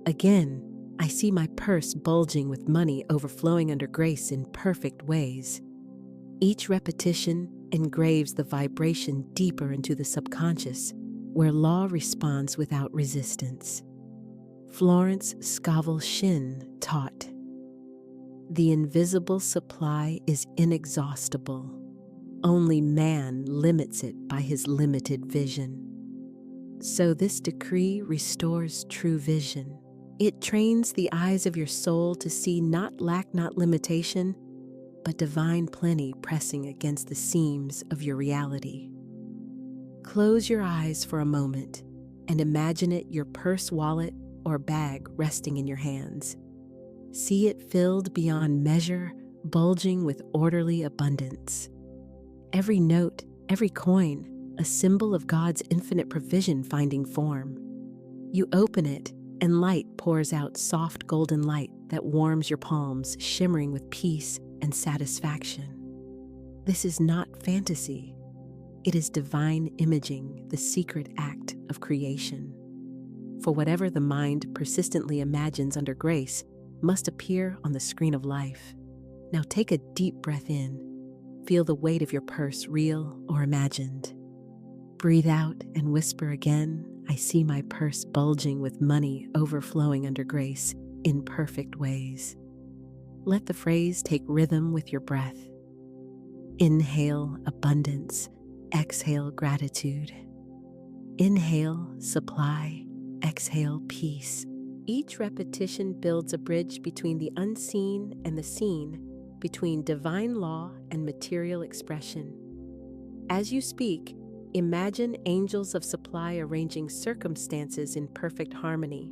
Again, I see my purse bulging with money, overflowing under grace in perfect ways. Each repetition engraves the vibration deeper into the subconscious, where law responds without resistance. Florence Scovel Shinn taught, "The invisible supply is inexhaustible. Only man limits it by his limited vision." So this decree restores true vision. It trains the eyes of your soul to see not lack, not limitation, but divine plenty pressing against the seams of your reality. Close your eyes for a moment and imagine it your purse, wallet, or bag resting in your hands. See it filled beyond measure, bulging with orderly abundance. Every note, every coin, a symbol of God's infinite provision finding form. You open it, and light pours out, soft golden light that warms your palms, shimmering with peace and satisfaction. This is not fantasy. It is divine imaging, the secret act of creation. For whatever the mind persistently imagines under grace must appear on the screen of life. Now take a deep breath in. Feel the weight of your purse, real or imagined. Breathe out and whisper again, I see my purse bulging with money, overflowing under grace in perfect ways. Let the phrase take rhythm with your breath. Inhale abundance, exhale gratitude. Inhale supply, exhale peace. Each repetition builds a bridge between the unseen and the seen, between divine law and material expression. As you speak, imagine angels of supply arranging circumstances in perfect harmony.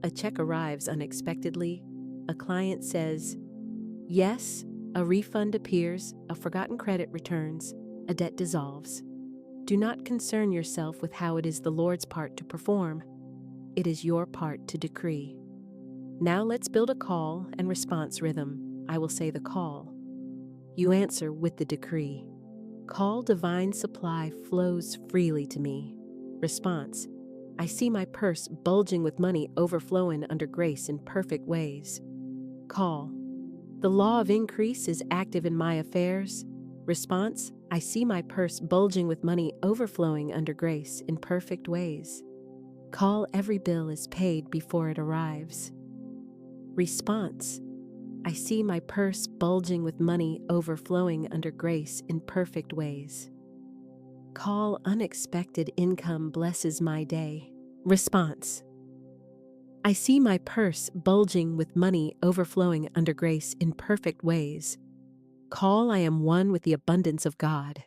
A check arrives unexpectedly. A client says, yes, a refund appears, a forgotten credit returns, a debt dissolves. Do not concern yourself with how it is the Lord's part to perform. It is your part to decree. Now let's build a call and response rhythm. I will say the call. You answer with the decree. Call divine supply flows freely to me. Response. I see my purse bulging with money, overflowing under grace in perfect ways. Call. The law of increase is active in my affairs. Response. I see my purse bulging with money, overflowing under grace in perfect ways. Call. Every bill is paid before it arrives. Response. I see my purse bulging with money, overflowing under grace in perfect ways. Call. Unexpected income blesses my day. Response. I see my purse bulging with money, overflowing under grace in perfect ways. Call. I am one with the abundance of God.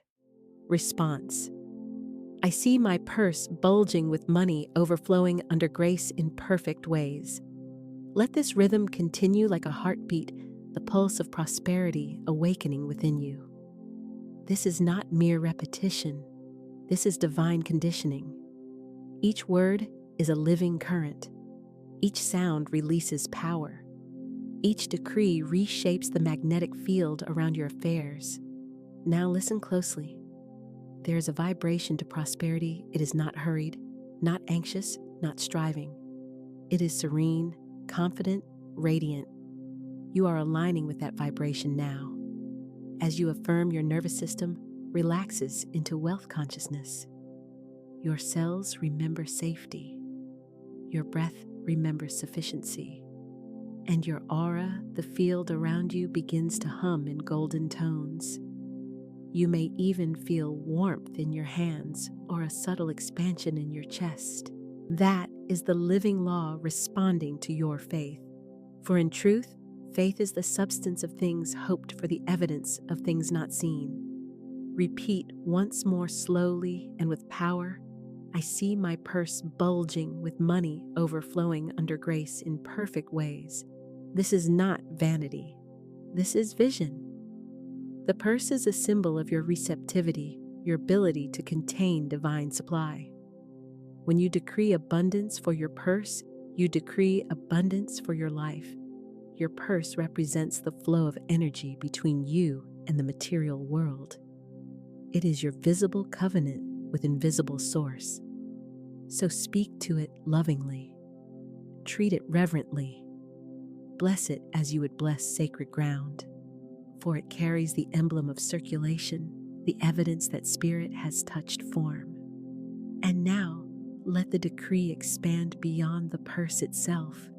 Response. I see my purse bulging with money, overflowing under grace in perfect ways. Let this rhythm continue like a heartbeat, the pulse of prosperity awakening within you. This is not mere repetition. This is divine conditioning. Each word is a living current. Each sound releases power. Each decree reshapes the magnetic field around your affairs. Now listen closely. There is a vibration to prosperity. It is not hurried, not anxious, not striving. It is serene, confident, radiant. You are aligning with that vibration now. As you affirm, your nervous system relaxes into wealth consciousness. Your cells remember safety. Your breath remembers sufficiency. And your aura, the field around you, begins to hum in golden tones. You may even feel warmth in your hands or a subtle expansion in your chest. That is the living law responding to your faith. For in truth, faith is the substance of things hoped for, the evidence of things not seen. Repeat once more slowly and with power. I see my purse bulging with money overflowing under grace in perfect ways. This is not vanity. This is vision. The purse is a symbol of your receptivity, your ability to contain divine supply. When you decree abundance for your purse, you decree abundance for your life. Your purse represents the flow of energy between you and the material world. It is your visible covenant with invisible source. So speak to it lovingly. Treat it reverently. Bless it as you would bless sacred ground, for it carries the emblem of circulation, the evidence that spirit has touched form. And now, let the decree expand beyond the purse itself.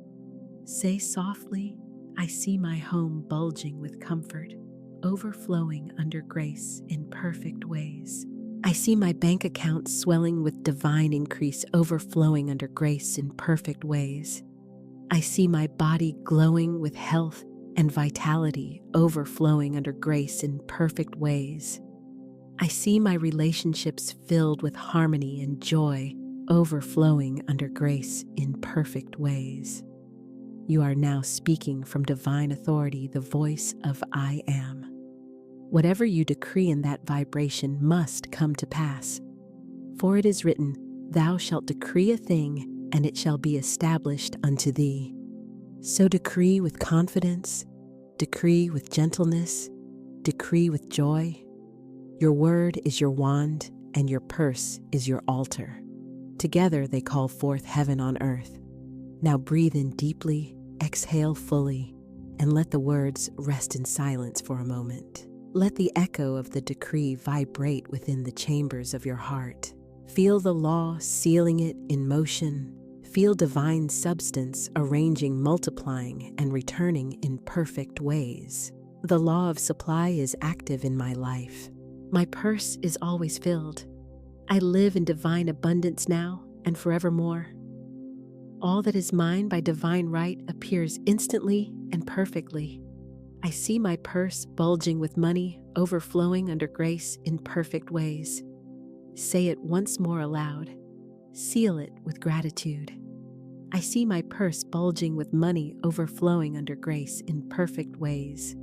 Say softly, I see my home bulging with comfort, overflowing under grace in perfect ways. I see my bank account swelling with divine increase, overflowing under grace in perfect ways. I see my body glowing with health and vitality, overflowing under grace in perfect ways. I see my relationships filled with harmony and joy, overflowing under grace in perfect ways. You are now speaking from divine authority, the voice of I am. Whatever you decree in that vibration must come to pass. For it is written, Thou shalt decree a thing, and it shall be established unto thee. So decree with confidence, decree with gentleness, decree with joy. Your word is your wand, and your purse is your altar. Together they call forth heaven on earth. Now breathe in deeply, exhale fully, and let the words rest in silence for a moment. Let the echo of the decree vibrate within the chambers of your heart. Feel the law sealing it in motion. Feel divine substance arranging, multiplying, and returning in perfect ways. The law of supply is active in my life. My purse is always filled. I live in divine abundance now and forevermore. All that is mine by divine right appears instantly and perfectly. I see my purse bulging with money, overflowing under grace in perfect ways. Say it once more aloud. Seal it with gratitude. I see my purse bulging with money, overflowing under grace in perfect ways.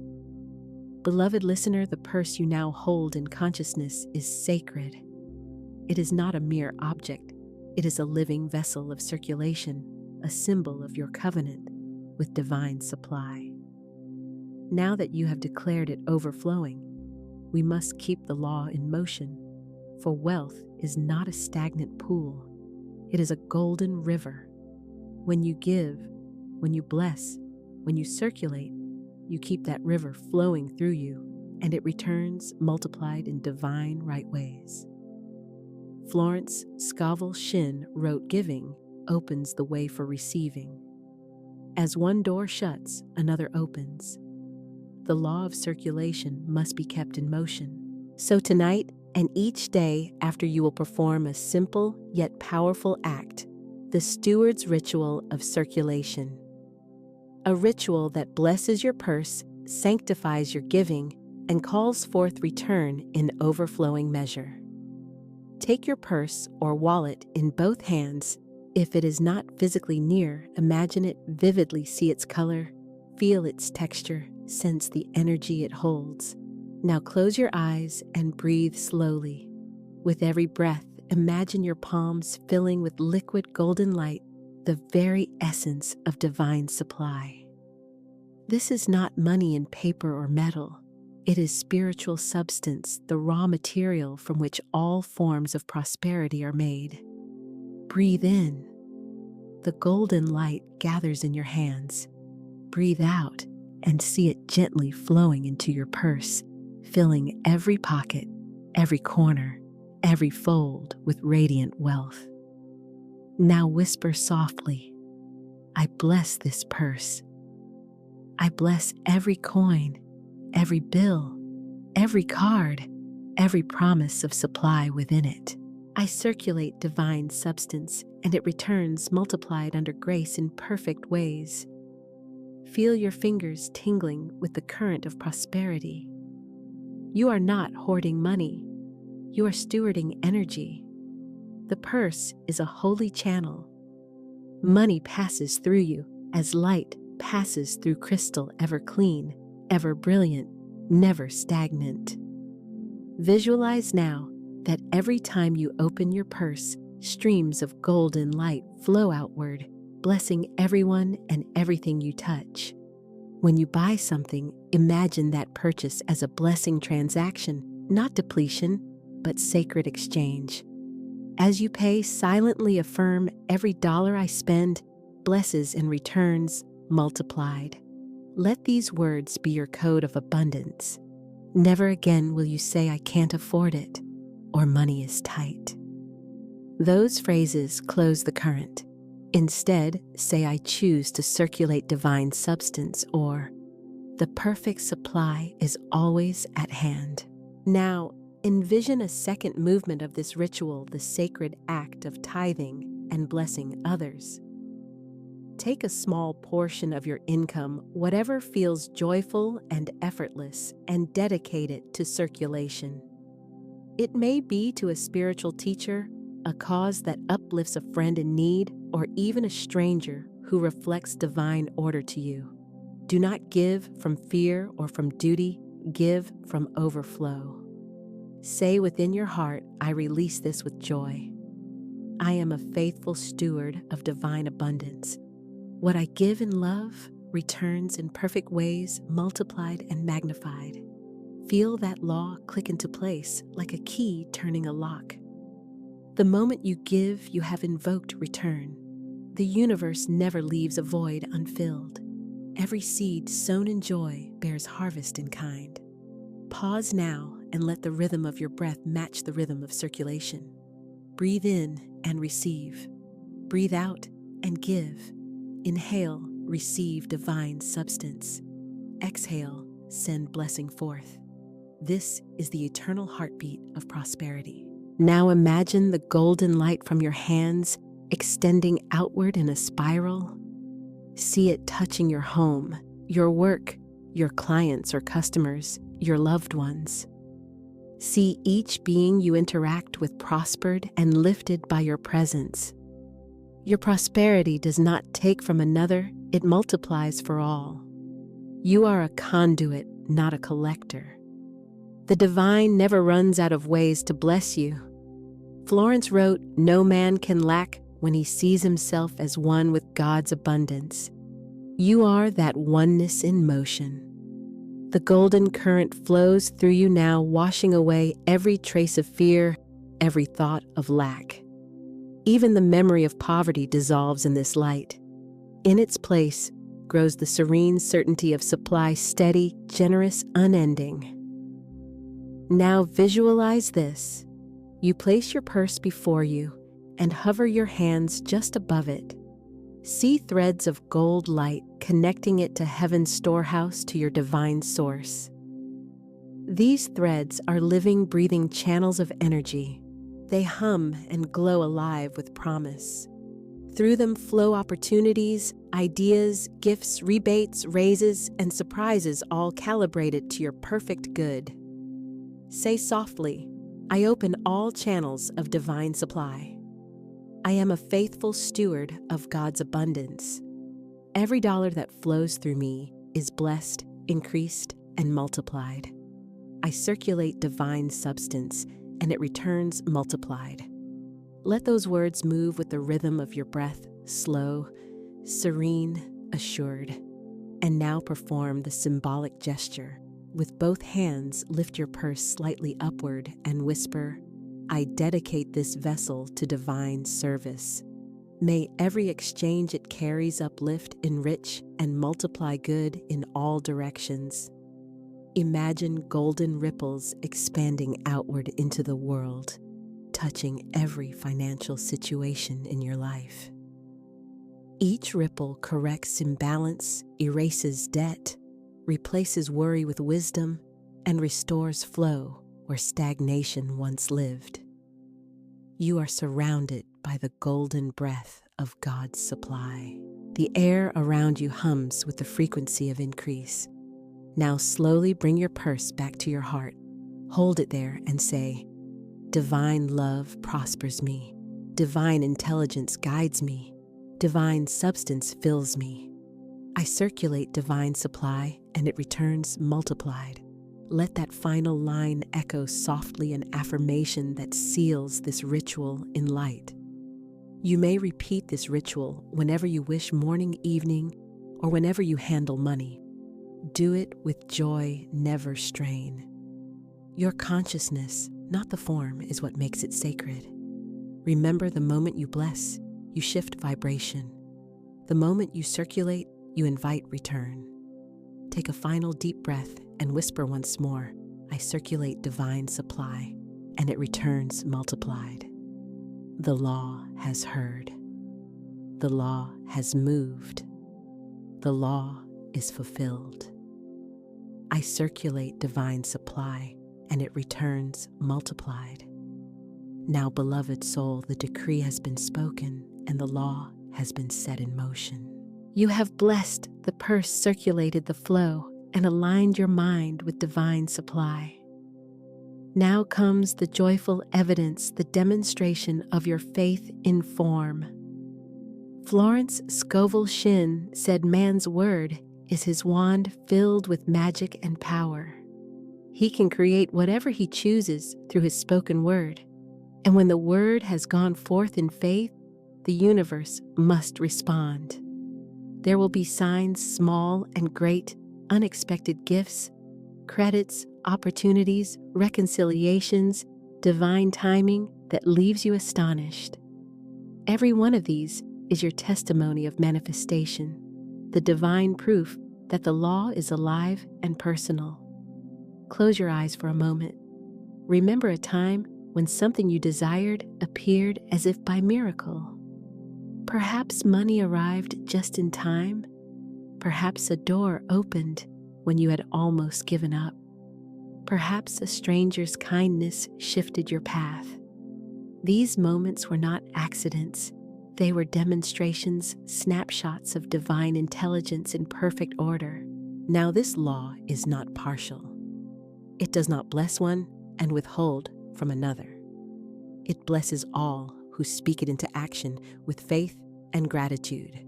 Beloved listener, the purse you now hold in consciousness is sacred. It is not a mere object. It is a living vessel of circulation, a symbol of your covenant with divine supply. Now that you have declared it overflowing, we must keep the law in motion, for wealth is not a stagnant pool. It is a golden river. When you give, when you bless, when you circulate, you keep that river flowing through you, and it returns multiplied in divine right ways. Florence Scovel Shinn wrote, Giving opens the way for receiving. As one door shuts, another opens. The law of circulation must be kept in motion. So tonight and each day after, you will perform a simple yet powerful act, the steward's ritual of circulation. A ritual that blesses your purse, sanctifies your giving, and calls forth return in overflowing measure. Take your purse or wallet in both hands. If it is not physically near, imagine it vividly, see its color, feel its texture, sense the energy it holds. Now close your eyes and breathe slowly. With every breath, imagine your palms filling with liquid golden light, the very essence of divine supply. This is not money in paper or metal. It is spiritual substance, the raw material from which all forms of prosperity are made. Breathe in. The golden light gathers in your hands. Breathe out and see it gently flowing into your purse, filling every pocket, every corner, every fold with radiant wealth. Now whisper softly, I bless this purse. I bless every coin, every bill, every card, every promise of supply within it. I circulate divine substance, and it returns multiplied under grace in perfect ways. Feel your fingers tingling with the current of prosperity. You are not hoarding money. You are stewarding energy. The purse is a holy channel. Money passes through you as light passes through crystal, ever clean, ever brilliant, never stagnant. Visualize now that every time you open your purse, streams of golden light flow outward, blessing everyone and everything you touch. When you buy something, imagine that purchase as a blessing transaction, not depletion, but sacred exchange. As you pay, silently affirm, every dollar I spend blesses and returns multiplied. Let these words be your code of abundance. Never again will you say, I can't afford it, or money is tight. Those phrases close the current. Instead, say, I choose to circulate divine substance, or the perfect supply is always at hand. Now, envision a second movement of this ritual, the sacred act of tithing and blessing others. Take a small portion of your income, whatever feels joyful and effortless, and dedicate it to circulation. It may be to a spiritual teacher, a cause that uplifts a friend in need, or even a stranger who reflects divine order to you. Do not give from fear or from duty, give from overflow. Say within your heart, I release this with joy. I am a faithful steward of divine abundance. What I give in love returns in perfect ways, multiplied and magnified. Feel that law click into place like a key turning a lock. The moment you give, you have invoked return. The universe never leaves a void unfilled. Every seed sown in joy bears harvest in kind. Pause now and let the rhythm of your breath match the rhythm of circulation. Breathe in and receive. Breathe out and give. Inhale, receive divine substance. Exhale, send blessing forth. This is the eternal heartbeat of prosperity. Now imagine the golden light from your hands extending outward in a spiral. See it touching your home, your work, your clients or customers, your loved ones. See each being you interact with prospered and lifted by your presence. Your prosperity does not take from another, it multiplies for all. You are a conduit, not a collector. The divine never runs out of ways to bless you. Florence wrote, no man can lack when he sees himself as one with God's abundance. You are that oneness in motion. The golden current flows through you now, washing away every trace of fear, every thought of lack. Even the memory of poverty dissolves in this light. In its place grows the serene certainty of supply, steady, generous, unending. Now visualize this. You place your purse before you and hover your hands just above it. See threads of gold light connecting it to heaven's storehouse, to your divine source. These threads are living, breathing channels of energy. They hum and glow alive with promise. Through them flow opportunities, ideas, gifts, rebates, raises, and surprises, all calibrated to your perfect good. Say softly, I open all channels of divine supply. I am a faithful steward of God's abundance. Every dollar that flows through me is blessed, increased, and multiplied. I circulate divine substance, and it returns multiplied. Let those words move with the rhythm of your breath, slow, serene, assured. And now perform the symbolic gesture. With both hands, lift your purse slightly upward and whisper, I dedicate this vessel to divine service. May every exchange it carries uplift, enrich, and multiply good in all directions. Imagine golden ripples expanding outward into the world, touching every financial situation in your life. Each ripple corrects imbalance, erases debt, replaces worry with wisdom, and restores flow where stagnation once lived. You are surrounded by the golden breath of God's supply. The air around you hums with the frequency of increase. Now slowly bring your purse back to your heart. Hold it there and say, "Divine love prospers me. Divine intelligence guides me. Divine substance fills me. I circulate divine supply and it returns multiplied." Let that final line echo softly, an affirmation that seals this ritual in light. You may repeat this ritual whenever you wish, morning, evening, or whenever you handle money. Do it with joy, never strain. Your consciousness, not the form, is what makes it sacred. Remember, the moment you bless, you shift vibration. The moment you circulate, you invite return. Take a final deep breath and whisper once more, "I circulate divine supply, and it returns multiplied." The law has heard. The law has moved. The law is fulfilled. I circulate divine supply, and it returns multiplied. Now, beloved soul, the decree has been spoken, and the law has been set in motion. You have blessed the purse, circulated the flow, and aligned your mind with divine supply. Now comes the joyful evidence, the demonstration of your faith in form. Florence Scovel Shinn said man's word is his wand filled with magic and power. He can create whatever he chooses through his spoken word. And when the word has gone forth in faith, the universe must respond. There will be signs, small and great, unexpected gifts, credits, opportunities, reconciliations, divine timing that leaves you astonished. Every one of these is your testimony of manifestation, the divine proof that the law is alive and personal. Close your eyes for a moment. Remember a time when something you desired appeared as if by miracle. Perhaps money arrived just in time. Perhaps a door opened when you had almost given up. Perhaps a stranger's kindness shifted your path. These moments were not accidents. They were demonstrations, snapshots of divine intelligence in perfect order. Now, this law is not partial. It does not bless one and withhold from another. It blesses all who speak it into action with faith and gratitude.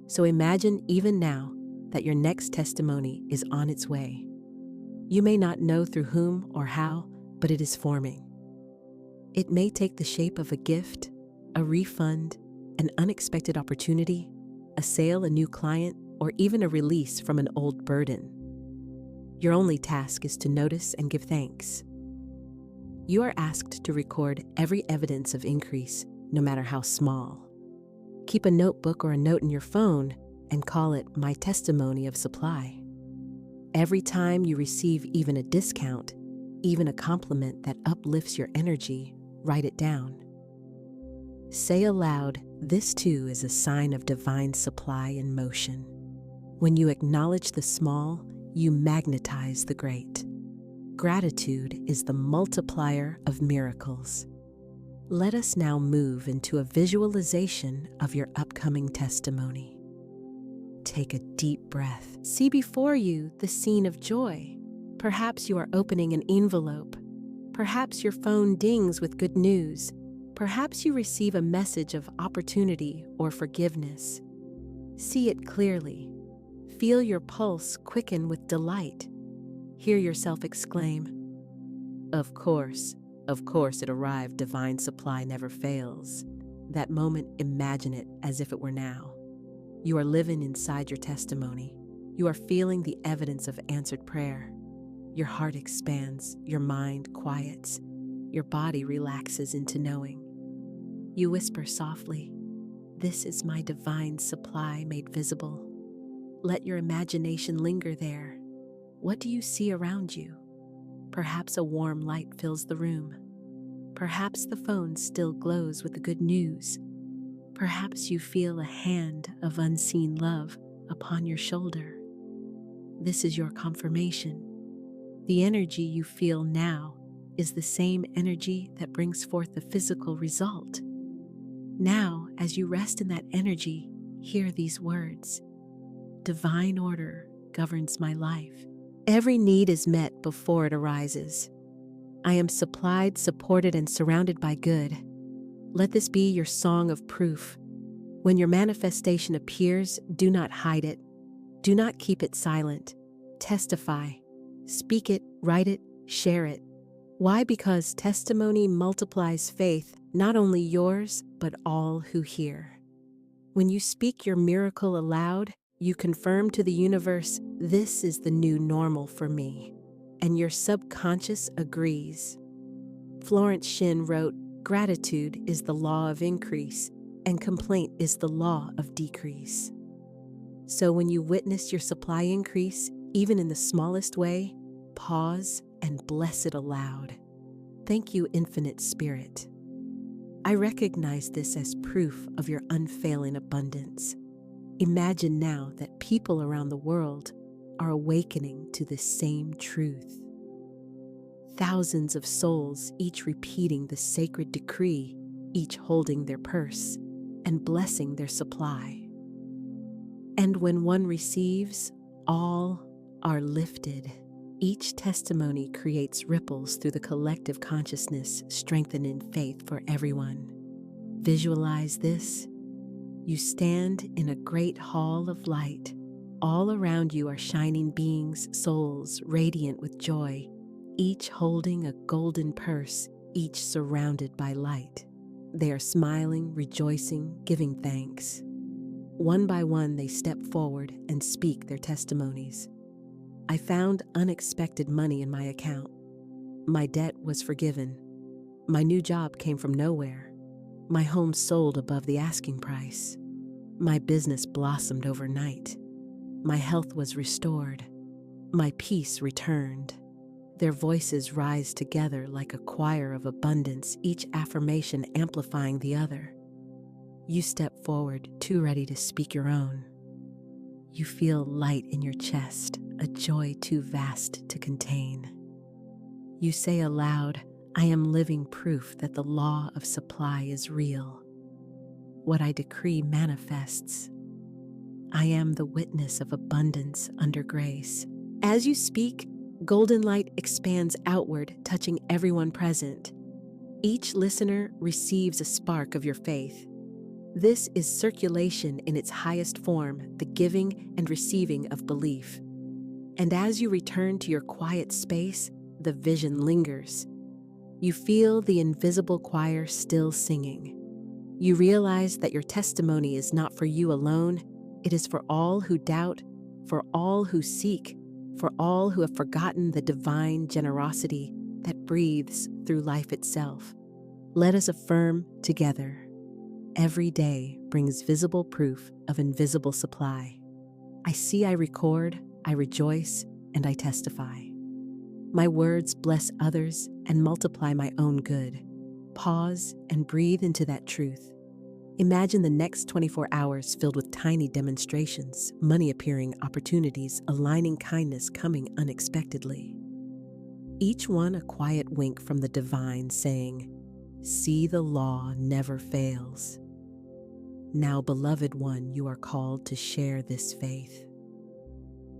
So imagine even now that your next testimony is on its way. You may not know through whom or how, but it is forming. It may take the shape of a gift, a refund, an unexpected opportunity, a sale, a new client, or even a release from an old burden. Your only task is to notice and give thanks. You are asked to record every evidence of increase, no matter how small. Keep a notebook or a note in your phone and call it "My Testimony of Supply." Every time you receive even a discount, even a compliment that uplifts your energy, write it down. Say aloud, "This too is a sign of divine supply in motion." When you acknowledge the small, you magnetize the great. Gratitude is the multiplier of miracles. Let us now move into a visualization of your upcoming testimony. Take a deep breath. See before you the scene of joy. Perhaps you are opening an envelope. Perhaps your phone dings with good news. Perhaps you receive a message of opportunity or forgiveness. See it clearly. Feel your pulse quicken with delight. Hear yourself exclaim, Of course it arrived, divine supply never fails." That moment, imagine it as if it were now. You are living inside your testimony. You are feeling the evidence of answered prayer. Your heart expands, your mind quiets, your body relaxes into knowing. You whisper softly, This is my divine supply made visible. Let your imagination linger there. What do you see around you? Perhaps a warm light fills the room. Perhaps the phone still glows with the good news. Perhaps you feel a hand of unseen love upon your shoulder. This is your confirmation. The energy you feel now is the same energy that brings forth the physical result. Now, as you rest in that energy, hear these words. Divine order governs my life. Every need is met before it arises. I am supplied, supported, and surrounded by good. Let this be your song of proof. When your manifestation appears, do not hide it. Do not keep it silent. Testify. Speak it, write it, share it. Why? Because testimony multiplies faith, not only yours, but all who hear. When you speak your miracle aloud, you confirm to the universe, this is the new normal for me. And your subconscious agrees. Florence Scovel Shinn wrote, gratitude is the law of increase, and complaint is the law of decrease. So when you witness your supply increase, even in the smallest way, pause and bless it aloud. Thank you, Infinite Spirit. I recognize this as proof of your unfailing abundance. Imagine now that people around the world are awakening to this same truth. Thousands of souls, each repeating the sacred decree, each holding their purse and blessing their supply. And when one receives, all are lifted. Each testimony creates ripples through the collective consciousness, strengthening faith for everyone. Visualize this. You stand in a great hall of light. All around you are shining beings, souls radiant with joy, each holding a golden purse, each surrounded by light. They are smiling, rejoicing, giving thanks. One by one, they step forward and speak their testimonies. I found unexpected money in my account. My debt was forgiven. My new job came from nowhere. My home sold above the asking price. My business blossomed overnight. My health was restored. My peace returned. Their voices rise together like a choir of abundance, each affirmation amplifying the other. You step forward, too ready to speak your own. You feel light in your chest, a joy too vast to contain. You say aloud, I am living proof that the law of supply is real. What I decree manifests. I am the witness of abundance under grace. As you speak, golden light expands outward, touching everyone present. Each listener receives a spark of your faith. This is circulation in its highest form, the giving and receiving of belief. And as you return to your quiet space, the vision lingers. You feel the invisible choir still singing. You realize that your testimony is not for you alone. It is for all who doubt, for all who seek, for all who have forgotten the divine generosity that breathes through life itself. Let us affirm together. Every day brings visible proof of invisible supply. I see, I record, I rejoice, and I testify. My words bless others and multiply my own good. Pause and breathe into that truth. Imagine the next 24 hours filled with tiny demonstrations, money appearing, opportunities, aligning, kindness coming unexpectedly. Each one a quiet wink from the divine saying, see, the law never fails. Now, beloved one, you are called to share this faith.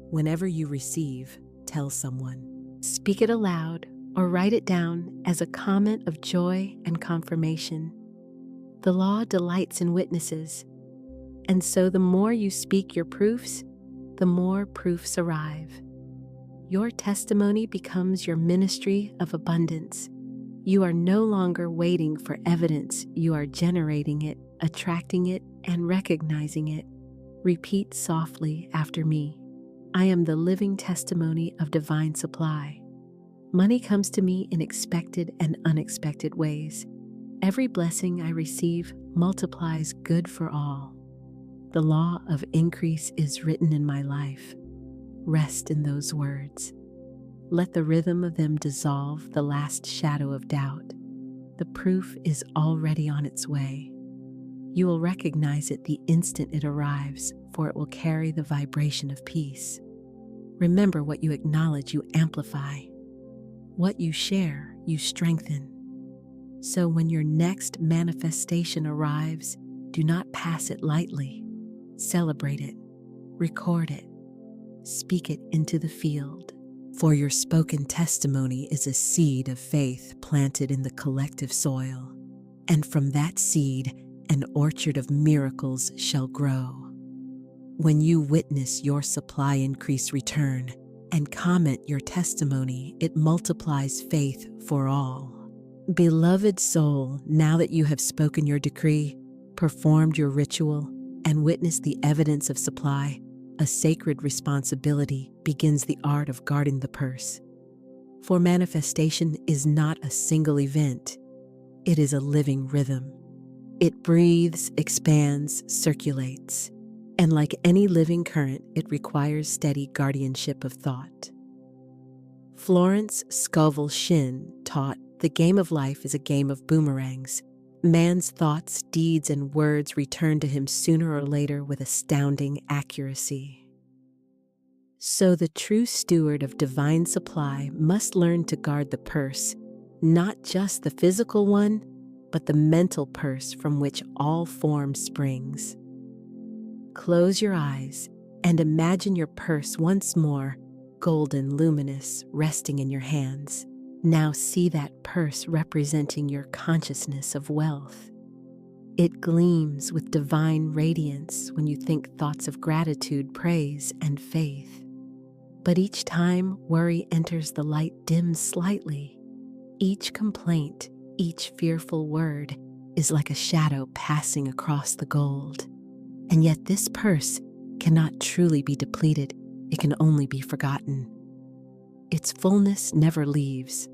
Whenever you receive, tell someone. Speak it aloud or write it down as a comment of joy and confirmation. The law delights in witnesses, and so the more you speak your proofs, the more proofs arrive. Your testimony becomes your ministry of abundance. You are no longer waiting for evidence, you are generating it, attracting it, and recognizing it. Repeat softly after me. I am the living testimony of divine supply. Money comes to me in expected and unexpected ways. Every blessing I receive multiplies good for all. The law of increase is written in my life. Rest in those words. Let the rhythm of them dissolve the last shadow of doubt. The proof is already on its way. You will recognize it the instant it arrives, for it will carry the vibration of peace. Remember, what you acknowledge, you amplify. What you share, you strengthen. So when your next manifestation arrives, do not pass it lightly. Celebrate it, record it, speak it into the field. For your spoken testimony is a seed of faith planted in the collective soil, and from that seed, an orchard of miracles shall grow. When you witness your supply increase return and comment your testimony, it multiplies faith for all. Beloved soul, now that you have spoken your decree, performed your ritual, and witnessed the evidence of supply, a sacred responsibility begins: the art of guarding the purse. For manifestation is not a single event, it is a living rhythm. It breathes, expands, circulates, and like any living current, it requires steady guardianship of thought. Florence Scovel Shinn taught, the game of life is a game of boomerangs. Man's thoughts, deeds, and words return to him sooner or later with astounding accuracy. So the true steward of divine supply must learn to guard the purse, not just the physical one, but the mental purse from which all form springs. Close your eyes and imagine your purse once more, golden, luminous, resting in your hands. Now see that purse representing your consciousness of wealth. It gleams with divine radiance when you think thoughts of gratitude, praise, and faith. But each time worry enters, the light dims slightly. Each complaint, each fearful word is like a shadow passing across the gold. And yet this purse cannot truly be depleted, it can only be forgotten. Its fullness never leaves,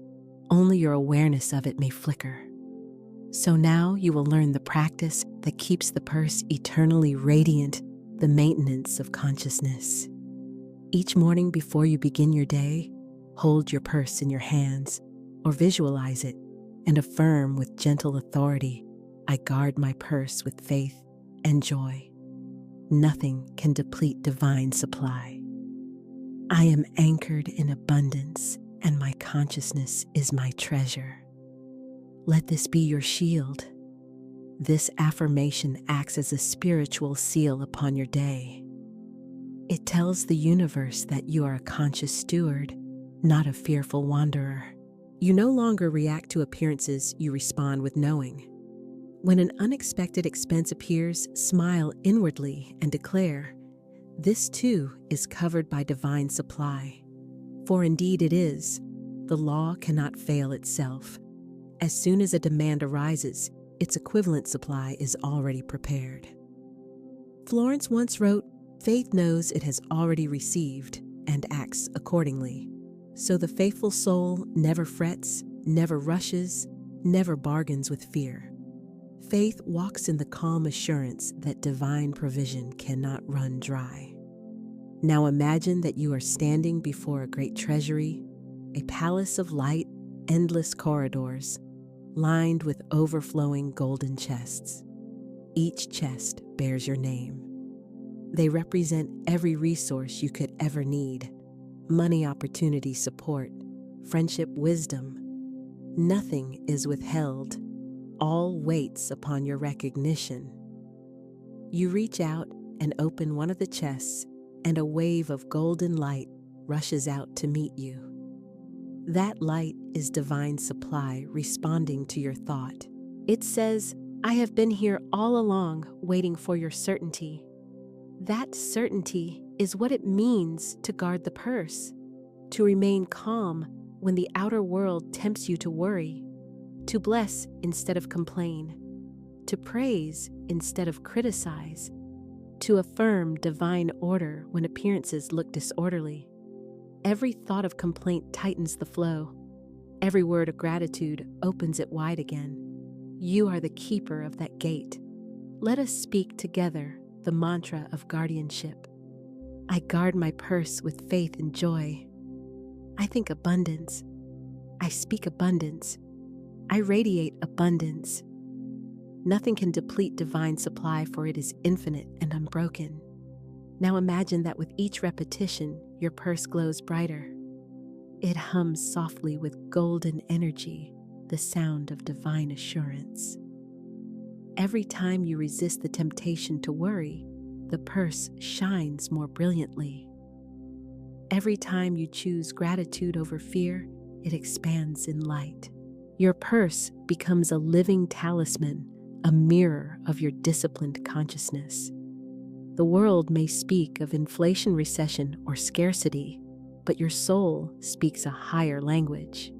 only your awareness of it may flicker. So now you will learn the practice that keeps the purse eternally radiant, the maintenance of consciousness. Each morning before you begin your day, hold your purse in your hands or visualize it and affirm with gentle authority, I guard my purse with faith and joy. Nothing can deplete divine supply. I am anchored in abundance, and my consciousness is my treasure. Let this be your shield. This affirmation acts as a spiritual seal upon your day. It tells the universe that you are a conscious steward, not a fearful wanderer. You no longer react to appearances, you respond with knowing. When an unexpected expense appears, smile inwardly and declare, this too is covered by divine supply. For indeed it is. The law cannot fail itself. As soon as a demand arises, its equivalent supply is already prepared. Florence once wrote, faith knows it has already received and acts accordingly. So the faithful soul never frets, never rushes, never bargains with fear. Faith walks in the calm assurance that divine provision cannot run dry. Now imagine that you are standing before a great treasury, a palace of light, endless corridors, lined with overflowing golden chests. Each chest bears your name. They represent every resource you could ever need: money, opportunity, support, friendship, wisdom. Nothing is withheld. All waits upon your recognition. You reach out and open one of the chests, and a wave of golden light rushes out to meet you. That light is divine supply responding to your thought. It says, I have been here all along waiting for your certainty. That certainty is what it means to guard the purse, to remain calm when the outer world tempts you to worry, to bless instead of complain, to praise instead of criticize, to affirm divine order when appearances look disorderly. Every thought of complaint tightens the flow. Every word of gratitude opens it wide again. You are the keeper of that gate, Let us speak together the mantra of guardianship. I guard my purse with faith and joy. I think abundance. I speak abundance. I radiate abundance. Nothing can deplete divine supply, for it is infinite and unbroken. Now imagine that with each repetition, your purse glows brighter. It hums softly with golden energy, the sound of divine assurance. Every time you resist the temptation to worry, the purse shines more brilliantly. Every time you choose gratitude over fear, it expands in light. Your purse becomes a living talisman, a mirror of your disciplined consciousness. The world may speak of inflation, recession, or scarcity, but your soul speaks a higher language.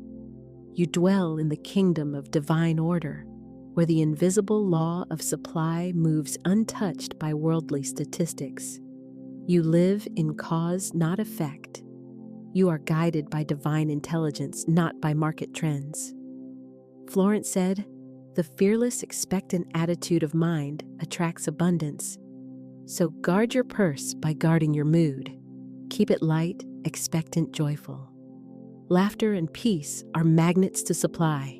You dwell in the kingdom of divine order, where the invisible law of supply moves untouched by worldly statistics. You live in cause, not effect. You are guided by divine intelligence, not by market trends. Florence said, "The fearless, expectant attitude of mind attracts abundance. So guard your purse by guarding your mood. Keep it light, expectant, joyful." Laughter and peace are magnets to supply.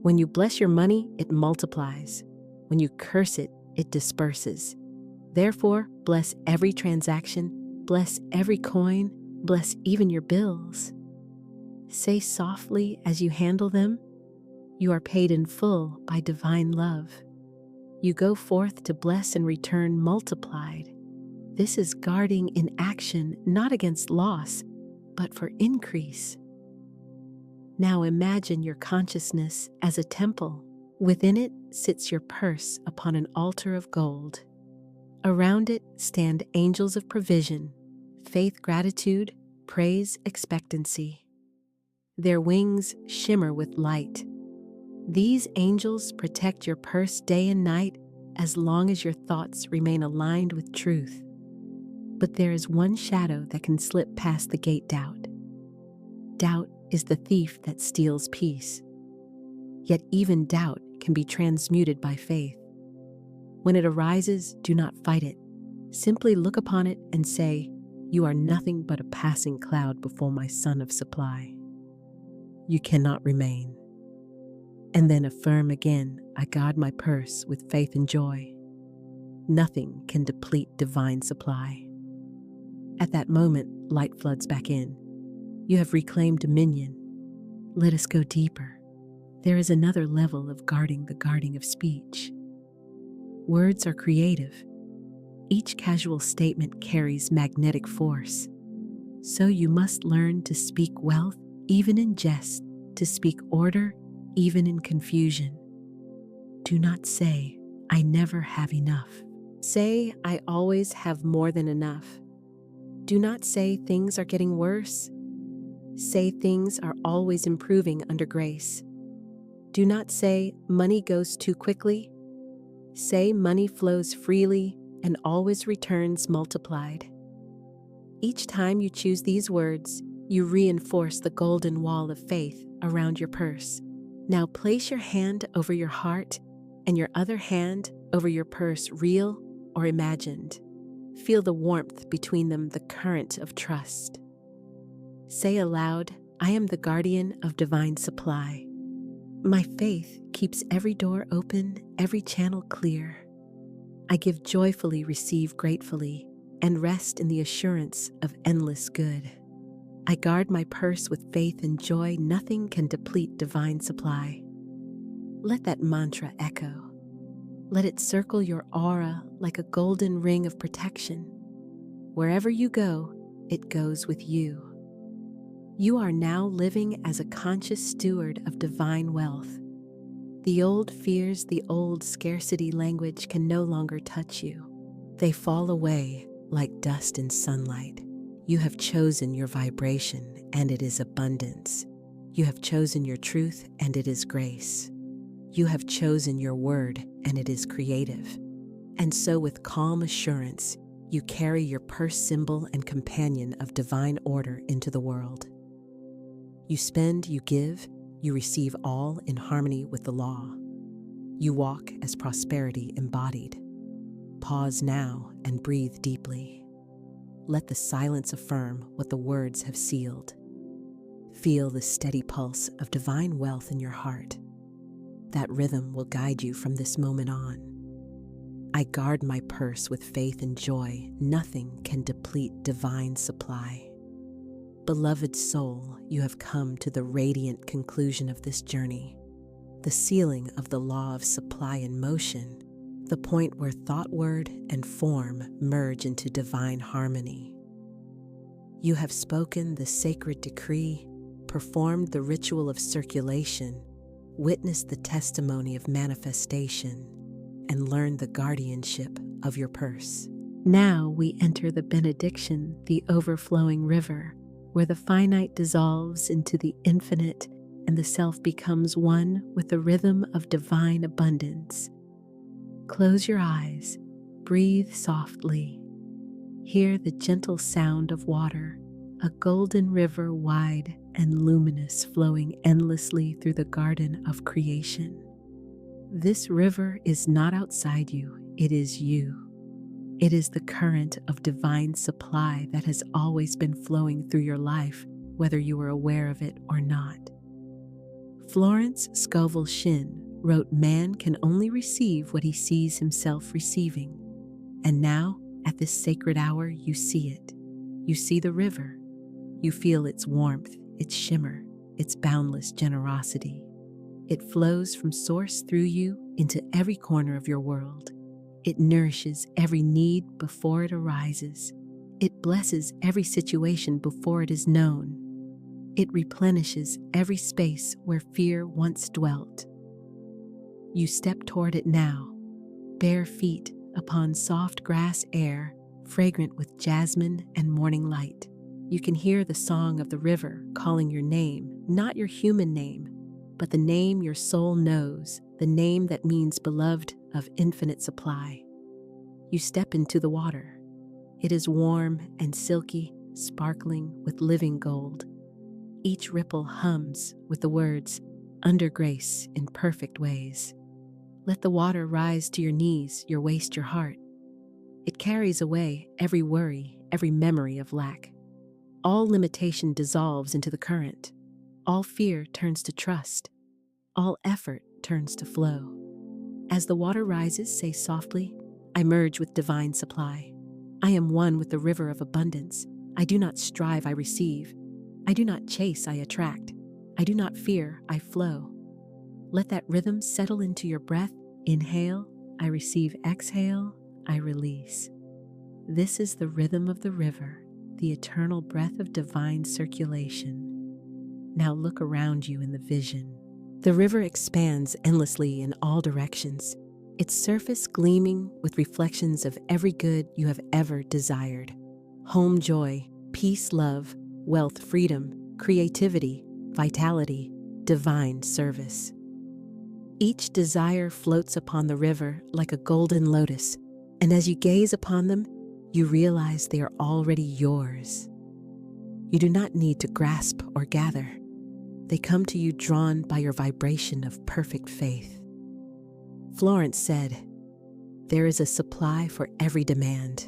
When you bless your money, it multiplies. When you curse it, it disperses. Therefore, bless every transaction, bless every coin, bless even your bills. Say softly as you handle them, "You are paid in full by divine love." You go forth to bless and return multiplied. This is guarding in action, not against loss, but for increase. Now imagine your consciousness as a temple. Within it sits your purse upon an altar of gold. Around it stand angels of provision, faith, gratitude, praise, expectancy. Their wings shimmer with light. These angels protect your purse day and night as long as your thoughts remain aligned with truth. But there is one shadow that can slip past the gate: doubt. Doubt is the thief that steals peace. Yet even doubt can be transmuted by faith. When it arises, do not fight it. Simply look upon it and say, "You are nothing but a passing cloud before my sun of supply. You cannot remain." And then affirm again, "I guard my purse with faith and joy. Nothing can deplete divine supply." At that moment, light floods back in. You have reclaimed dominion. Let us go deeper. There is another level of guarding, the guarding of speech. Words are creative. Each casual statement carries magnetic force. So you must learn to speak wealth even in jest, to speak order even in confusion. Do not say, "I never have enough." Say, "I always have more than enough." Do not say things are getting worse. Say things are always improving under grace. Do not say money goes too quickly. Say money flows freely and always returns multiplied. Each time you choose these words, you reinforce the golden wall of faith around your purse. Now place your hand over your heart and your other hand over your purse, real or imagined. Feel the warmth between them, the current of trust. Say aloud, "I am the guardian of divine supply. My faith keeps every door open, every channel clear. I give joyfully, receive gratefully, and rest in the assurance of endless good. I guard my purse with faith and joy. Nothing can deplete divine supply." Let that mantra echo. Let it circle your aura like a golden ring of protection. Wherever you go, it goes with you. You are now living as a conscious steward of divine wealth. The old fears, the old scarcity language can no longer touch you. They fall away like dust in sunlight. You have chosen your vibration, and it is abundance. You have chosen your truth, and it is grace. You have chosen your word, and it is creative. And so with calm assurance, you carry your purse symbol and companion of divine order into the world. You spend, you give, you receive all in harmony with the law. You walk as prosperity embodied. pause now and breathe deeply. Let the silence affirm what the words have sealed. Feel the steady pulse of divine wealth in your heart. That rhythm will guide you from this moment on. I guard my purse with faith and joy. Nothing can deplete divine supply. Beloved soul, you have come to the radiant conclusion of this journey, the sealing of the law of supply in motion, the point where thought, word, and form merge into divine harmony. You have spoken the sacred decree, performed the ritual of circulation, witnessed the testimony of manifestation, and learned the guardianship of your purse. Now we enter the benediction, the overflowing river, where the finite dissolves into the infinite and the self becomes one with the rhythm of divine abundance. Close your eyes, breathe softly. Hear the gentle sound of water, a golden river wide and luminous flowing endlessly through the garden of creation. This river is not outside you, it is you. It is the current of divine supply that has always been flowing through your life, whether you were aware of it or not. Florence Scovel Shinn wrote, "Man can only receive what he sees himself receiving." And now, at this sacred hour, you see it. You see the river. You feel its warmth, its shimmer, its boundless generosity. It flows from source through you into every corner of your world. It nourishes every need before it arises. It blesses every situation before it is known. It replenishes every space where fear once dwelt. You step toward it now, bare feet upon soft grass air, fragrant with jasmine and morning light. You can hear the song of the river calling your name, not your human name, but the name your soul knows, the name that means beloved of infinite supply. You step into the water. It is warm and silky, sparkling with living gold. Each ripple hums with the words, "Under grace in perfect ways." Let the water rise to your knees, your waist, your heart. It carries away every worry, every memory of lack. All limitation dissolves into the current. All fear turns to trust. All effort turns to flow. As the water rises, say softly, "I merge with divine supply. I am one with the river of abundance. I do not strive, I receive. I do not chase, I attract. I do not fear, I flow." Let that rhythm settle into your breath. Inhale, I receive. Exhale, I release. This is the rhythm of the river, the eternal breath of divine circulation. Now look around you in the vision. The river expands endlessly in all directions, its surface gleaming with reflections of every good you have ever desired. Home, joy, peace, love, wealth, freedom, creativity, vitality, divine service. Each desire floats upon the river like a golden lotus, and as you gaze upon them, you realize they are already yours. You do not need to grasp or gather. They come to you drawn by your vibration of perfect faith. Florence said, "There is a supply for every demand,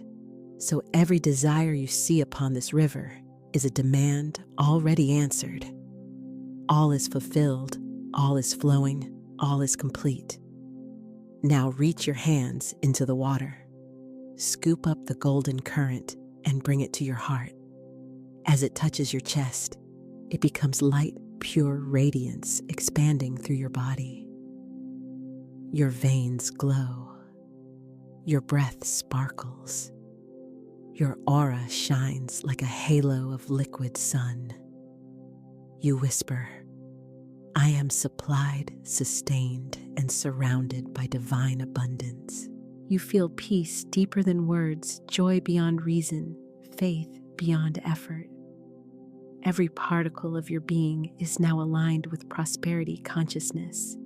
so every desire you see upon this river is a demand already answered. All is fulfilled, all is flowing, all is complete. Now reach your hands into the water. Scoop up the golden current and bring it to your heart. As it touches your chest, it becomes light, pure radiance expanding through your body. Your veins glow. Your breath sparkles. Your aura shines like a halo of liquid sun. You whisper, "I am supplied, sustained, and surrounded by divine abundance." You feel peace deeper than words, joy beyond reason, faith beyond effort. Every particle of your being is now aligned with prosperity consciousness.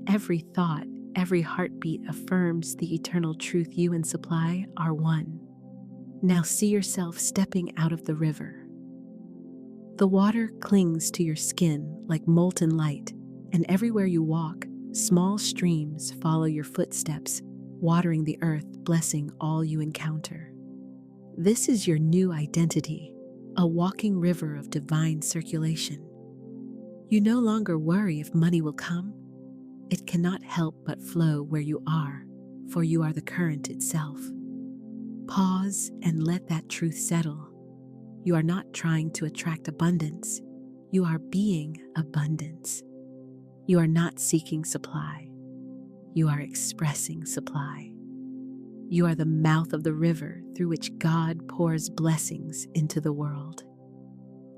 Every thought, every heartbeat affirms the eternal truth you and supply are one. Now see yourself stepping out of the river. The water clings to your skin like molten light, and everywhere you walk, small streams follow your footsteps, watering the earth, blessing all you encounter. This is your new identity, a walking river of divine circulation. You no longer worry if money will come. It cannot help but flow where you are, for you are the current itself. Pause and let that truth settle. You are not trying to attract abundance. You are being abundance. You are not seeking supply. You are expressing supply. You are the mouth of the river through which God pours blessings into the world.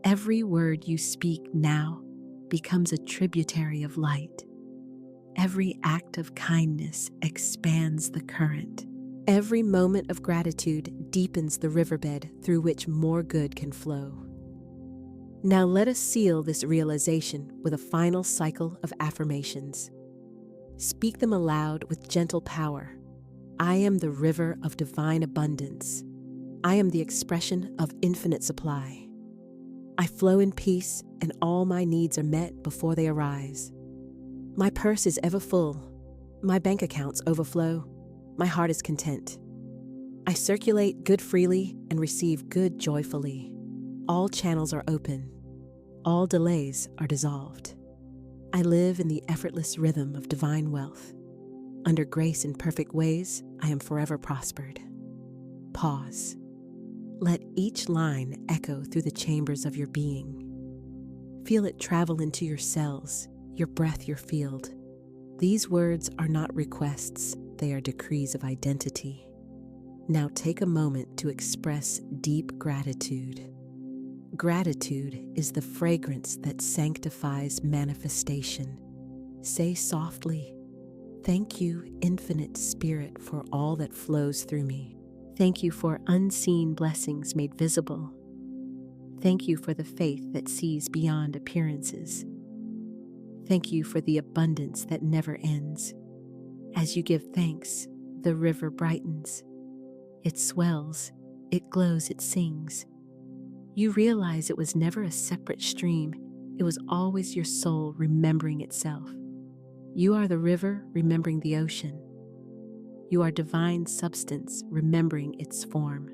Every word you speak now becomes a tributary of light. Every act of kindness expands the current. Every moment of gratitude deepens the riverbed through which more good can flow. Now let us seal this realization with a final cycle of affirmations. Speak them aloud with gentle power. I am the river of divine abundance. I am the expression of infinite supply. I flow in peace, and all my needs are met before they arise. My purse is ever full. My bank accounts overflow. My heart is content. I circulate good freely and receive good joyfully. All channels are open. All delays are dissolved. I live in the effortless rhythm of divine wealth. Under grace in perfect ways, I am forever prospered. Pause. Let each line echo through the chambers of your being. Feel it travel into your cells, your breath, your field. These words are not requests, they are decrees of identity. Now take a moment to express deep gratitude. Gratitude is the fragrance that sanctifies manifestation. Say softly, "Thank you, Infinite Spirit, for all that flows through me. Thank you for unseen blessings made visible. Thank you for the faith that sees beyond appearances. Thank you for the abundance that never ends. As you give thanks, the river brightens. It swells, it glows, it sings. You realize it was never a separate stream. It was always your soul remembering itself. You are the river remembering the ocean. You are divine substance remembering its form.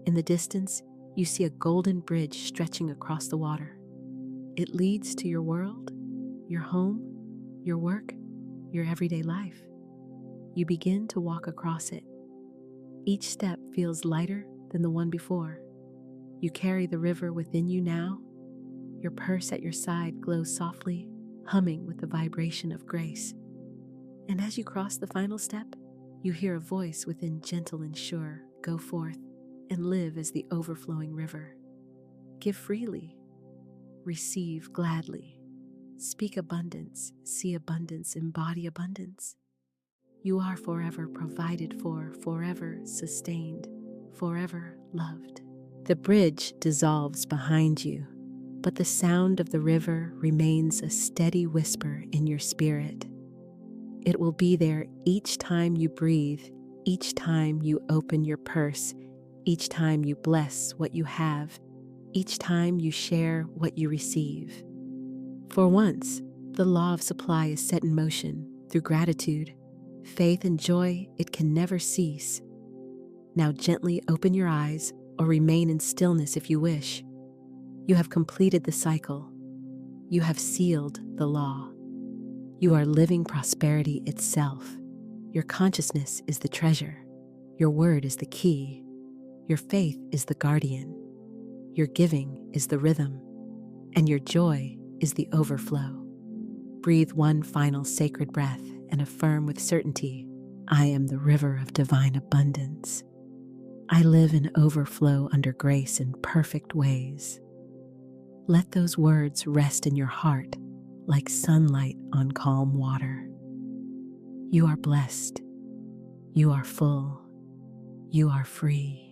In the distance, you see a golden bridge stretching across the water. It leads to your world, your home, your work, your everyday life. You begin to walk across it. Each step feels lighter than the one before. You carry the river within you now. Your purse at your side glows softly, humming with the vibration of grace. And as you cross the final step, you hear a voice within gentle and sure, "Go forth and live as the overflowing river. Give freely, receive gladly, speak abundance, see abundance, embody abundance. You are forever provided for, forever sustained, forever loved." The bridge dissolves behind you, but the sound of the river remains a steady whisper in your spirit. It will be there each time you breathe, each time you open your purse, each time you bless what you have, each time you share what you receive. For once, the law of supply is set in motion through gratitude, faith, and joy. It can never cease. Now gently open your eyes or remain in stillness if you wish. You have completed the cycle. You have sealed the law. You are living prosperity itself. Your consciousness is the treasure. Your word is the key. Your faith is the guardian. Your giving is the rhythm. And your joy is the overflow. Breathe one final sacred breath and affirm with certainty, "I am the river of divine abundance. I live in overflow under grace in perfect ways." Let those words rest in your heart like sunlight on calm water. You are blessed. You are full. You are free.